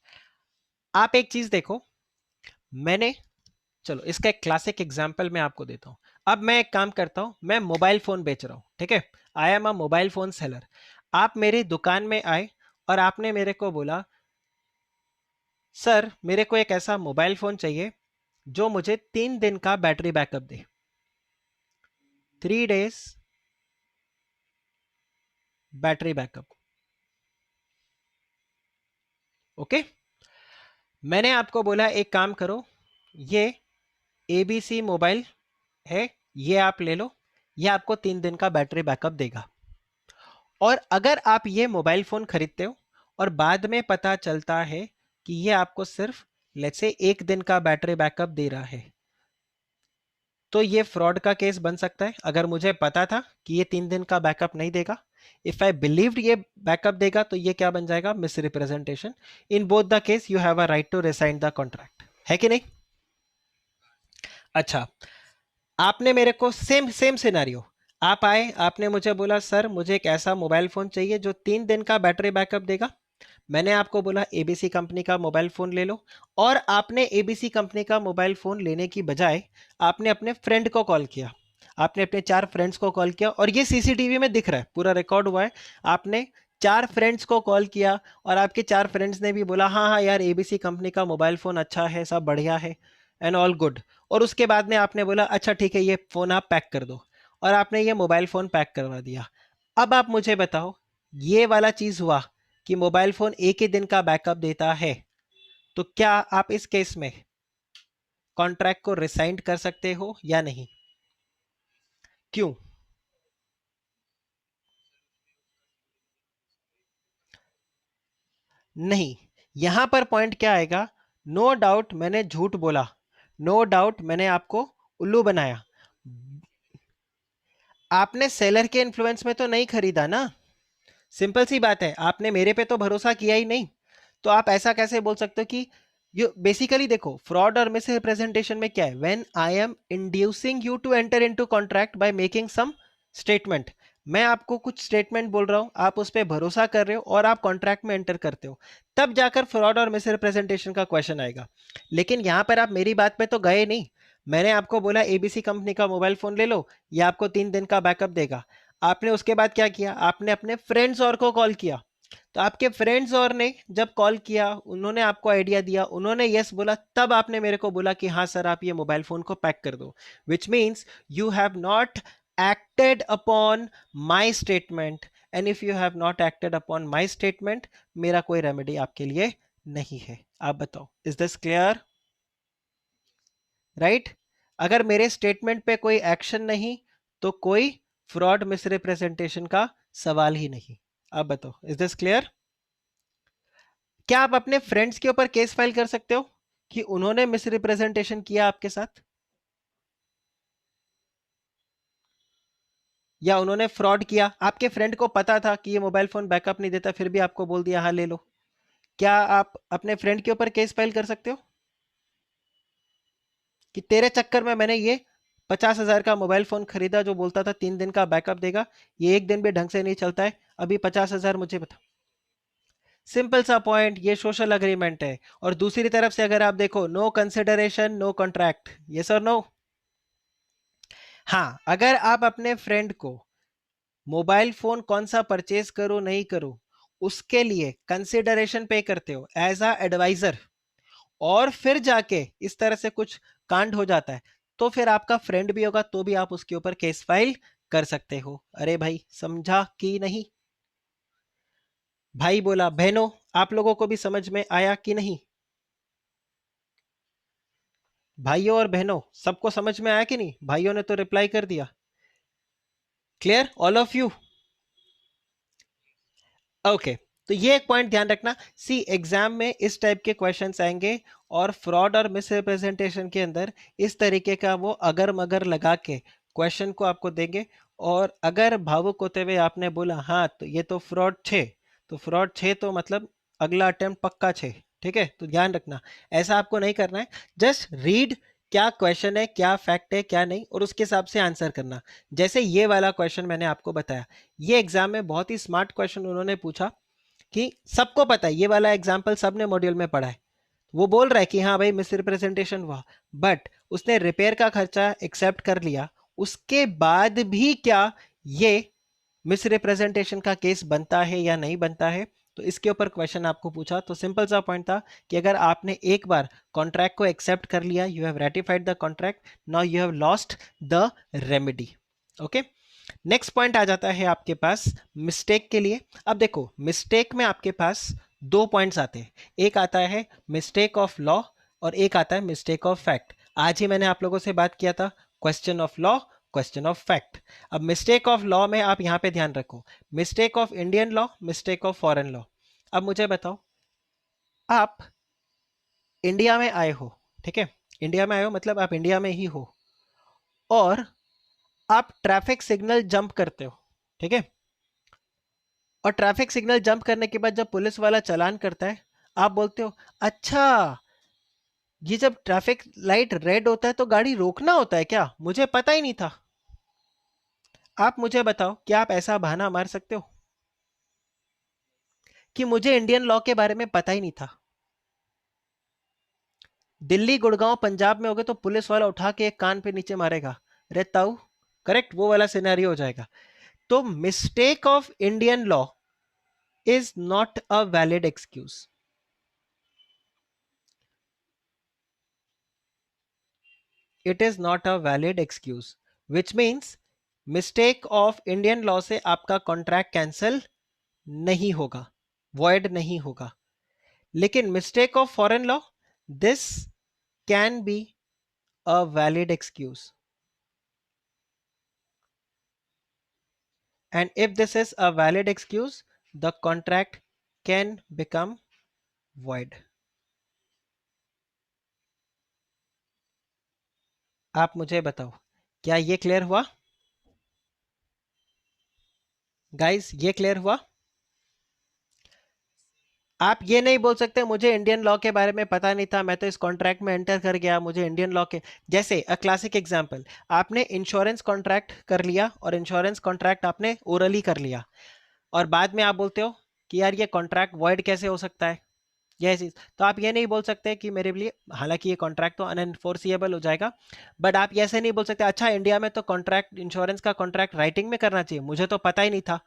आप एक चीज देखो, मैंने, चलो इसका एक क्लासिक एग्जांपल मैं आपको देता हूं। अब मैं एक काम करता हूं, मैं मोबाइल फोन बेच रहा हूं, ठीक है, I am a mobile phone seller. आप मेरी दुकान में आए और आपने मेरे को बोला सर मेरे को एक ऐसा मोबाइल फोन चाहिए जो मुझे 3 दिन का बैटरी बैकअप दे, 3 days बैटरी बैकअप। ओके, मैंने आपको बोला एक काम करो, ये एबीसी मोबाइल है, ये आप ले लो, ये आपको 3 दिन का बैटरी बैकअप देगा। और अगर आप ये मोबाइल फोन खरीदते हो और बाद में पता चलता है कि ये आपको सिर्फ लेट्स से 1 दिन का बैटरी बैकअप दे रहा है, तो ये फ्रॉड का केस बन सकता है। अगर मुझे पता था कि ये 3 दिन का बैकअप नहीं देगा, इफ आई बिलीव्ड ये बैकअप देगा, तो ये क्या बन जाएगा? Misrepresentation. In both the case you have a right to resign the contract, है कि नहीं? अच्छा, आपने मेरे को सेम सेम सिनेरियो, आप आए, आपने मुझे बोला सर मुझे एक ऐसा मोबाइल फोन चाहिए जो 3 दिन का बैटरी बैकअप देगा। मैंने आपको बोला एबीसी कंपनी का मोबाइल फोन ले लो, और आपने एबीसी कंपनी का मोबाइल फोन लेने की बजाय आपने अपने फ्रेंड को कॉल किया, आपने अपने 4 फ्रेंड्स को कॉल किया, और ये सीसीटीवी में दिख रहा है, पूरा रिकॉर्ड हुआ है। आपने 4 फ्रेंड्स को कॉल किया और आपके 4 फ्रेंड्स ने भी बोला हाँ हाँ यार एबीसी कंपनी का मोबाइल फोन अच्छा है, सब बढ़िया है एंड ऑल गुड। और उसके बाद में आपने बोला अच्छा ठीक है ये फोन आप पैक कर दो, और आपने ये मोबाइल फोन पैक करवा दिया। अब आप मुझे बताओ, ये वाला चीज हुआ कि मोबाइल फोन एक ही दिन का बैकअप देता है, तो क्या आप इस केस में कॉन्ट्रैक्ट को रिसाइंड कर सकते हो या नहीं? क्यों? नहीं, यहां पर पॉइंट क्या आएगा? नो डाउट मैंने झूठ बोला, नो डाउट मैंने आपको उल्लू बनाया, आपने सेलर के इन्फ्लुएंस में तो नहीं खरीदा ना। सिंपल सी बात है, आपने मेरे पे तो भरोसा किया ही नहीं। तो आप ऐसा कैसे बोल सकते हो कि यू बेसिकली देखो, फ्रॉड और मिस रिप्रेजेंटेशन में क्या है? When I am inducing you to enter into contract by making some statement, मैं आपको कुछ स्टेटमेंट बोल रहा हूं, आप उस पर भरोसा कर रहे हो और आप कॉन्ट्रैक्ट में एंटर करते हो, तब जाकर फ्रॉड और मिस रिप्रेजेंटेशन का क्वेश्चन आएगा। लेकिन यहां पर आप मेरी बात पे तो गए नहीं। मैंने आपको बोला एबीसी कंपनी का मोबाइल फोन ले लो, ये आपको 3 दिन का बैकअप देगा। आपने उसके बाद क्या किया? आपने अपने फ्रेंड्स और को कॉल किया। तो आपके फ्रेंड्स और ने जब कॉल किया, उन्होंने आपको आइडिया दिया, उन्होंने यस बोला, तब आपने मेरे को बोला कि हाँ सर आप ये मोबाइल फोन को पैक कर दो। Which means you have not acted upon my statement, and if you have not acted upon my statement, मेरा कोई रेमेडी आपके लिए नहीं है। आप बताओ, इज दिस क्लियर? राइट? अगर मेरे स्टेटमेंट पे कोई एक्शन नहीं, तो कोई फ्रॉड मिसरिप्रेजेंटेशन का सवाल ही नहीं। आप बताओ, इज दिस क्लियर? क्या आप अपने फ्रेंड्स के ऊपर केस फाइल कर सकते हो कि उन्होंने मिसरिप्रेजेंटेशन किया आपके साथ, या उन्होंने फ्रॉड किया? आपके फ्रेंड को पता था कि ये मोबाइल फोन बैकअप नहीं देता, फिर भी आपको बोल दिया हाँ ले लो। क्या आप अपने फ्रेंड के ऊपर केस फाइल कर सकते हो कि तेरे चक्कर में मैंने ये 50,000 का मोबाइल फोन खरीदा जो बोलता था 3 दिन का बैकअप देगा, ये एक दिन भी ढंग से नहीं चलता है, अभी 50,000 मुझे बता। सिंपल सा पॉइंट, ये सोशल अग्रीमेंट है। और दूसरी तरफ से अगर आप देखो, no consideration no contract, yes और नो? हाँ, अगर आप अपने फ्रेंड को मोबाइल फोन कौन सा परचेज करो नहीं करो उसके लिए कंसिडरेशन पे करते हो एज अ एडवाइजर, और फिर जाके इस तरह से कुछ कांड हो जाता है, तो फिर आपका फ्रेंड भी होगा तो भी आप उसके ऊपर केस फाइल कर सकते हो। अरे भाई, समझा कि नहीं? भाई बोला बहनों, आप लोगों को भी समझ में आया कि नहीं? भाइयों और बहनों, सबको समझ में आया कि नहीं? भाइयों ने तो रिप्लाई कर दिया। Clear all of you? Okay, तो ये एक पॉइंट ध्यान रखना। सी एग्जाम में इस टाइप के क्वेश्चंस आएंगे, और फ्रॉड और मिसरिप्रेजेंटेशन के अंदर इस तरीके का वो अगर मगर लगा के क्वेश्चन को आपको देंगे। और अगर भावुक होते हुए आपने बोला हाँ तो ये तो फ्रॉड छे, तो फ्रॉड छे तो मतलब अगला अटेम्प्ट पक्का छे। ठीक है, तो ध्यान रखना, ऐसा आपको नहीं करना है। जस्ट रीड क्या क्वेश्चन है, क्या फैक्ट है, क्या नहीं, और उसके हिसाब से आंसर करना। जैसे ये वाला क्वेश्चन मैंने आपको बताया, ये एग्जाम में बहुत ही स्मार्ट क्वेश्चन उन्होंने पूछा कि सबको पता है, ये वाला एग्जाम्पल सबने मॉड्यूल में पढ़ा है। वो बोल रहा है कि हाँ भाई मिस रिप्रेजेंटेशन हुआ, बट उसने रिपेयर का खर्चा एक्सेप्ट कर लिया, उसके बाद भी क्या ये मिस रिप्रेजेंटेशन का केस बनता है या नहीं बनता है? तो इसके ऊपर क्वेश्चन आपको पूछा, तो सिंपल सा पॉइंट था कि अगर आपने एक बार कॉन्ट्रैक्ट को एक्सेप्ट कर लिया, you have ratified the contract, now you have lost the remedy. Okay, next point आ जाता है आपके पास मिस्टेक के लिए। अब देखो, मिस्टेक में आपके पास दो पॉइंट्स आते हैं, एक आता है मिस्टेक ऑफ लॉ और एक आता है मिस्टेक ऑफ फैक्ट। आज ही मैंने आप लोगों से बात किया था question of law, question of fact. अब मिस्टेक ऑफ लॉ में आप यहां पे ध्यान रखो, mistake of Indian law, mistake of foreign law. अब मुझे बताओ, आप इंडिया में आए हो, ठीक है, इंडिया में आए हो मतलब आप इंडिया में ही हो, और आप ट्रैफिक सिग्नल जंप करते हो, ठीक है, और ट्रैफिक सिग्नल जंप करने के बाद जब पुलिस वाला चालान करता है, आप बोलते हो अच्छा, ये जब ट्रैफिक लाइट रेड होता है तो गाड़ी रोकना होता है क्या, मुझे पता ही नहीं था। आप मुझे बताओ, क्या आप ऐसा बहाना मार सकते हो कि मुझे इंडियन लॉ के बारे में पता ही नहीं था? दिल्ली गुड़गांव पंजाब में होगे तो पुलिस वाला उठा के एक कान पे नीचे मारेगा, रे ताऊ, करेक्ट, वो वाला सिनेरियो हो जाएगा। तो mistake of Indian law is not a valid excuse. It is not a valid excuse, which means mistake of Indian law से आपका कॉन्ट्रैक्ट कैंसिल नहीं होगा, वॉइड नहीं होगा। लेकिन mistake of foreign law, this can B a valid excuse, and if this is a valid excuse, the contract can become void. आप मुझे बताओ, क्या ये क्लियर हुआ? गाइस, ये क्लियर हुआ? आप ये नहीं बोल सकते मुझे इंडियन लॉ के बारे में पता नहीं था, मैं तो इस कॉन्ट्रैक्ट में एंटर कर गया, मुझे इंडियन लॉ के जैसे अ क्लासिक एग्जांपल, आपने इंश्योरेंस कॉन्ट्रैक्ट कर लिया और इंश्योरेंस कॉन्ट्रैक्ट आपने ओरली कर लिया और बाद में आप बोलते हो कि यार ये कॉन्ट्रैक्ट वॉइड कैसे हो सकता है, ये चीज तो आप ये नहीं बोल सकते कि मेरे लिए, हालांकि ये कॉन्ट्रैक्ट तो अनएनफोर्सिएबल हो जाएगा, बट आप ये ऐसे नहीं बोल सकते अच्छा इंडिया में तो कॉन्ट्रैक्ट इंश्योरेंस का कॉन्ट्रैक्ट राइटिंग में करना चाहिए, मुझे तो पता ही नहीं था।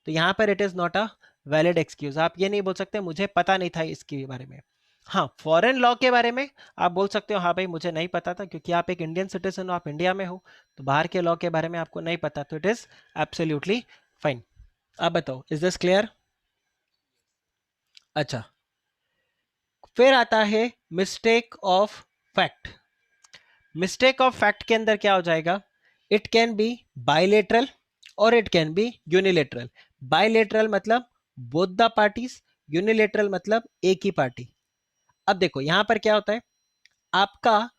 तो यहाँ पर it is not a valid excuse, आप ये नहीं बोल सकते मुझे पता नहीं था इसके बारे में। हाँ, फॉरेन लॉ के बारे में आप बोल सकते हो हाँ भाई मुझे नहीं पता था, क्योंकि आप एक इंडियन सिटीजन हो, आप इंडिया में हो, तो बाहर के लॉ के बारे में आपको नहीं पता, तो इट इज एब्सोल्युटली फाइन। आप बताओ, इज दिस क्लियर? अच्छा, फिर आता है mistake of fact. Mistake of fact के अंदर क्या हो जाएगा? इट कैन बी बायलेटरल और it can B unilateral. Bilateral मतलब बोथ द पार्टीज, यूनिलेटरल मतलब एक ही पार्टी। अब देखो यहां पर क्या होता है, आपका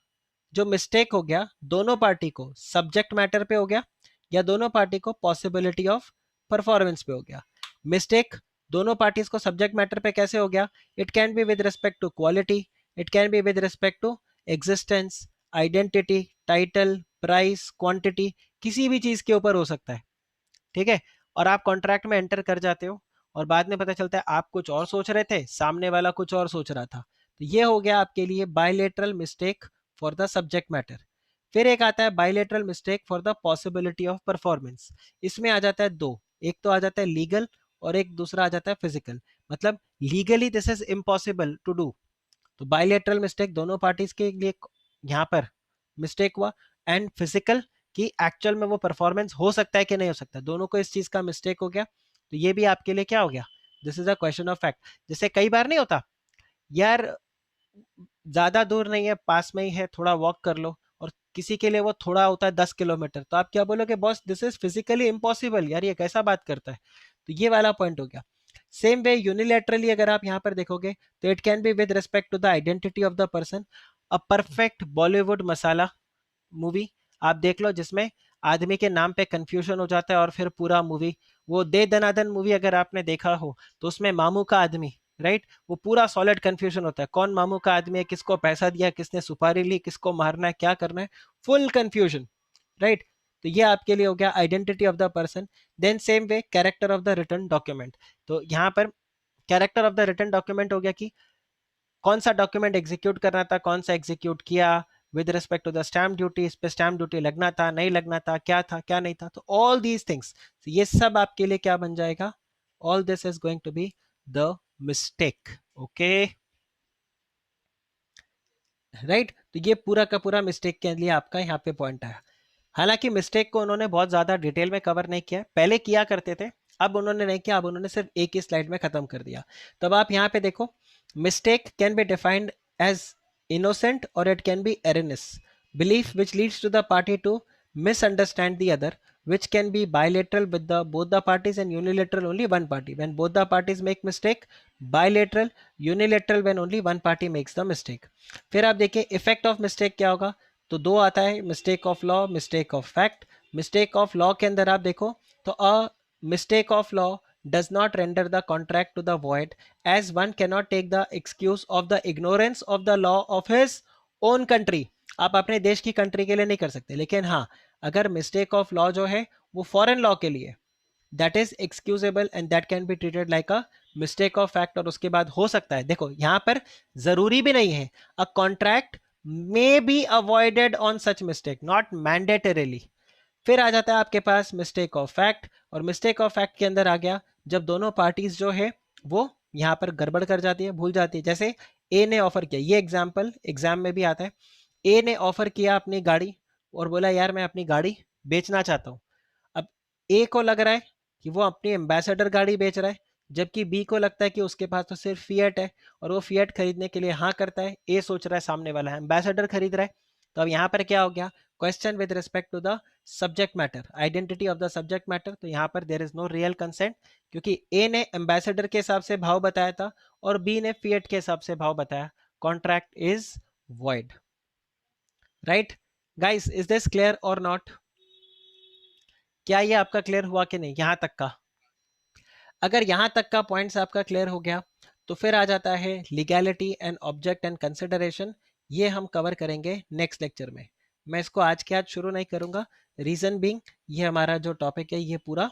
जो मिस्टेक हो गया दोनों पार्टी को सब्जेक्ट मैटर पे हो गया या दोनों पार्टी को पॉसिबिलिटी ऑफ परफॉर्मेंस पे हो गया। मिस्टेक दोनों पार्टीज को सब्जेक्ट मैटर पे कैसे हो गया? It can be with respect to quality, it can be with respect to existence, identity, title, price, quantity, किसी भी चीज के ऊपर हो सकता है। ठीक है, और आप कॉन्ट्रैक्ट में एंटर कर जाते हो और बाद में पता चलता है आप कुछ और सोच रहे थे, सामने वाला कुछ और सोच रहा था, तो ये हो गया आपके लिए bilateral mistake for the subject matter. फिर एक आता है bilateral mistake for the possibility of performance. इसमें आ जाता है दो, एक तो आ जाता है लीगल और एक दूसरा आ जाता है फिजिकल। मतलब legally this is impossible to do, तो बायलेटरल मिस्टेक दोनों पार्टीज के लिए यहाँ पर मिस्टेक हुआ, एंड फिजिकल कि एक्चुअल में वो परफॉर्मेंस हो सकता है कि नहीं हो सकता, दोनों को इस चीज का मिस्टेक हो गया, तो ये भी आपके लिए क्या हो गया? This is a question of fact. जैसे कई बार नहीं होता यार, ज्यादा दूर नहीं है, पास में ही है, थोड़ा वॉक कर लो, और किसी के लिए वो थोड़ा होता है 10 किलोमीटर, तो आप क्या बोलोगे? Boss this is physically impossible, यार ये कैसा बात करता है, तो ये वाला पॉइंट हो गया। सेम वे यूनिलेटरली अगर आप यहाँ पर देखोगे तो it can be with respect to the identity of the person. A perfect Bollywood masala movie आप देख लो जिसमें आदमी के नाम पे कंफ्यूजन हो जाता है और फिर पूरा मूवी, वो दे दनादन मूवी अगर आपने देखा हो तो उसमें मामू का आदमी, राइट, वो पूरा सॉलिड कंफ्यूजन होता है, कौन मामू का आदमी है, किसको पैसा दिया, किसने सुपारी ली, किसको मारना है, क्या करना है, फुल कंफ्यूजन, राइट। तो ये आपके लिए हो गया identity of the person. Then same way character of the written document, तो यहाँ पर character of the written document हो गया कि कौन सा डॉक्यूमेंट एग्जीक्यूट करना था, कौन सा एग्जीक्यूट किया, with respect to the stamp duty, इस पे स्टैम्प ड्यूटी लगना था क्या नहीं था, तो ऑल दीज थिंग्स, ये सब आपके लिए क्या बन जाएगा? All this is going to be the mistake. Okay, right, तो ये पूरा का पूरा मिस्टेक के लिए आपका यहाँ पे पॉइंट आया। हालांकि मिस्टेक को उन्होंने बहुत ज्यादा डिटेल में कवर नहीं किया, पहले किया करते थे, अब उन्होंने नहीं किया, अब उन्होंने सिर्फ एक ही स्लाइड में खत्म कर दिया। तब आप यहाँ पे देखो, mistake can be defined as innocent और it can be erroneous belief which leads to the party to misunderstand the other, which can be bilateral with the both the parties and unilateral only one party. When both the parties make mistake, bilateral, unilateral when only one party makes the mistake. फिर आप देखिए effect of mistake क्या होगा, तो दो आता है, mistake of law, mistake of fact. Mistake of law के अंदर आप देखो तो a mistake of law does not render the contract to the void, as one cannot take the excuse of the ignorance of the law of his own country. आप अपने देश की country के लिए नहीं कर सकते, लेकिन हाँ अगर मिस्टेक ऑफ लॉ जो है वो फॉरेन लॉ के लिए, that is excusable and that can be treated like a mistake of fact, और उसके बाद हो सकता है, देखो यहां पर जरूरी भी नहीं है, a contract may be avoided on such mistake, not mandatorily. फिर आ जाता है आपके पास मिस्टेक ऑफ फैक्ट, और मिस्टेक ऑफ फैक्ट के अंदर आ गया जब दोनों पार्टीज जो है वो यहाँ पर गड़बड़ कर जाती है, भूल जाती है। जैसे ए ने ऑफर किया, ये एग्जाम्पल एग्जाम में भी आता है, ए ने ऑफर किया अपनी गाड़ी और बोला यार मैं अपनी गाड़ी बेचना चाहता हूँ। अब ए को लग रहा है कि वो अपनी एम्बेसडर गाड़ी बेच रहा है, जबकि बी को लगता है कि उसके पास तो सिर्फ फिएट है, और वो फिएट खरीदने के लिए हाँ करता है। ए सोच रहा है सामने वाला है एम्बेसडर खरीद रहा है, तो अब यहाँ पर क्या हो गया, question with respect to the subject matter, identity of the subject matter. तो यहाँ पर there is no real consent, क्योंकि ए ने एम्बेसडर के हिसाब से भाव बताया था और बी ने फिएट के हिसाब से भाव बताया। Contract is void. Right guys, is this clear और नॉट? क्या ये आपका क्लियर हुआ कि नहीं यहां तक का? अगर यहां तक का पॉइंट्स आपका क्लियर हो गया तो फिर आ जाता है legality and object and consideration. ये हम कवर करेंगे नेक्स्ट लेक्चर में। मैं इसको आज के आज शुरू नहीं करूंगा, रीजन बीइंग ये हमारा जो टॉपिक है ये पूरा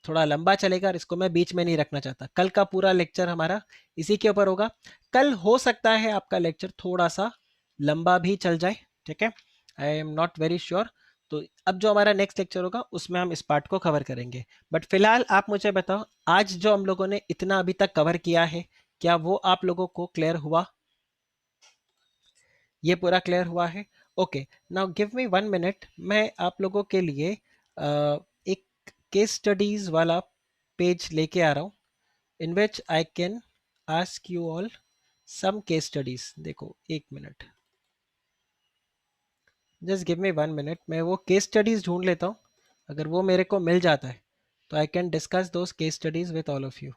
थोड़ा लंबा चलेगा और इसको मैं बीच में नहीं रखना चाहता। कल का पूरा लेक्चर हमारा इसी के ऊपर होगा। कल हो सकता है आपका लेक्चर थोड़ा सा लंबा भी चल जाए, ठीक है, I am not very sure. तो अब जो हमारा नेक्स्ट लेक्चर होगा उसमें हम इस पार्ट को कवर करेंगे। बट फिलहाल आप मुझे बताओ, आज जो हम लोगों ने इतना अभी तक कवर किया है, क्या वो आप लोगों को क्लियर हुआ? ये पूरा क्लियर हुआ है? Okay, now give me 1 minute, मैं आप लोगों के लिए एक केस स्टडीज वाला पेज लेके आ रहा हूँ, in which I can ask you all some case studies. देखो 1 minute, just give me 1 minute, मैं वो केस स्टडीज ढूंढ लेता हूँ। अगर वो मेरे को मिल जाता है तो I can discuss those case studies with all of you.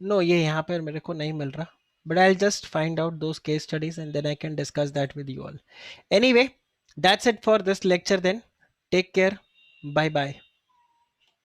No, ये यहाँ पर मेरे को नहीं मिल रहा, but I'll just find out those case studies and then I can discuss that with you all. Anyway, that's it for this lecture then. Take care. Bye bye.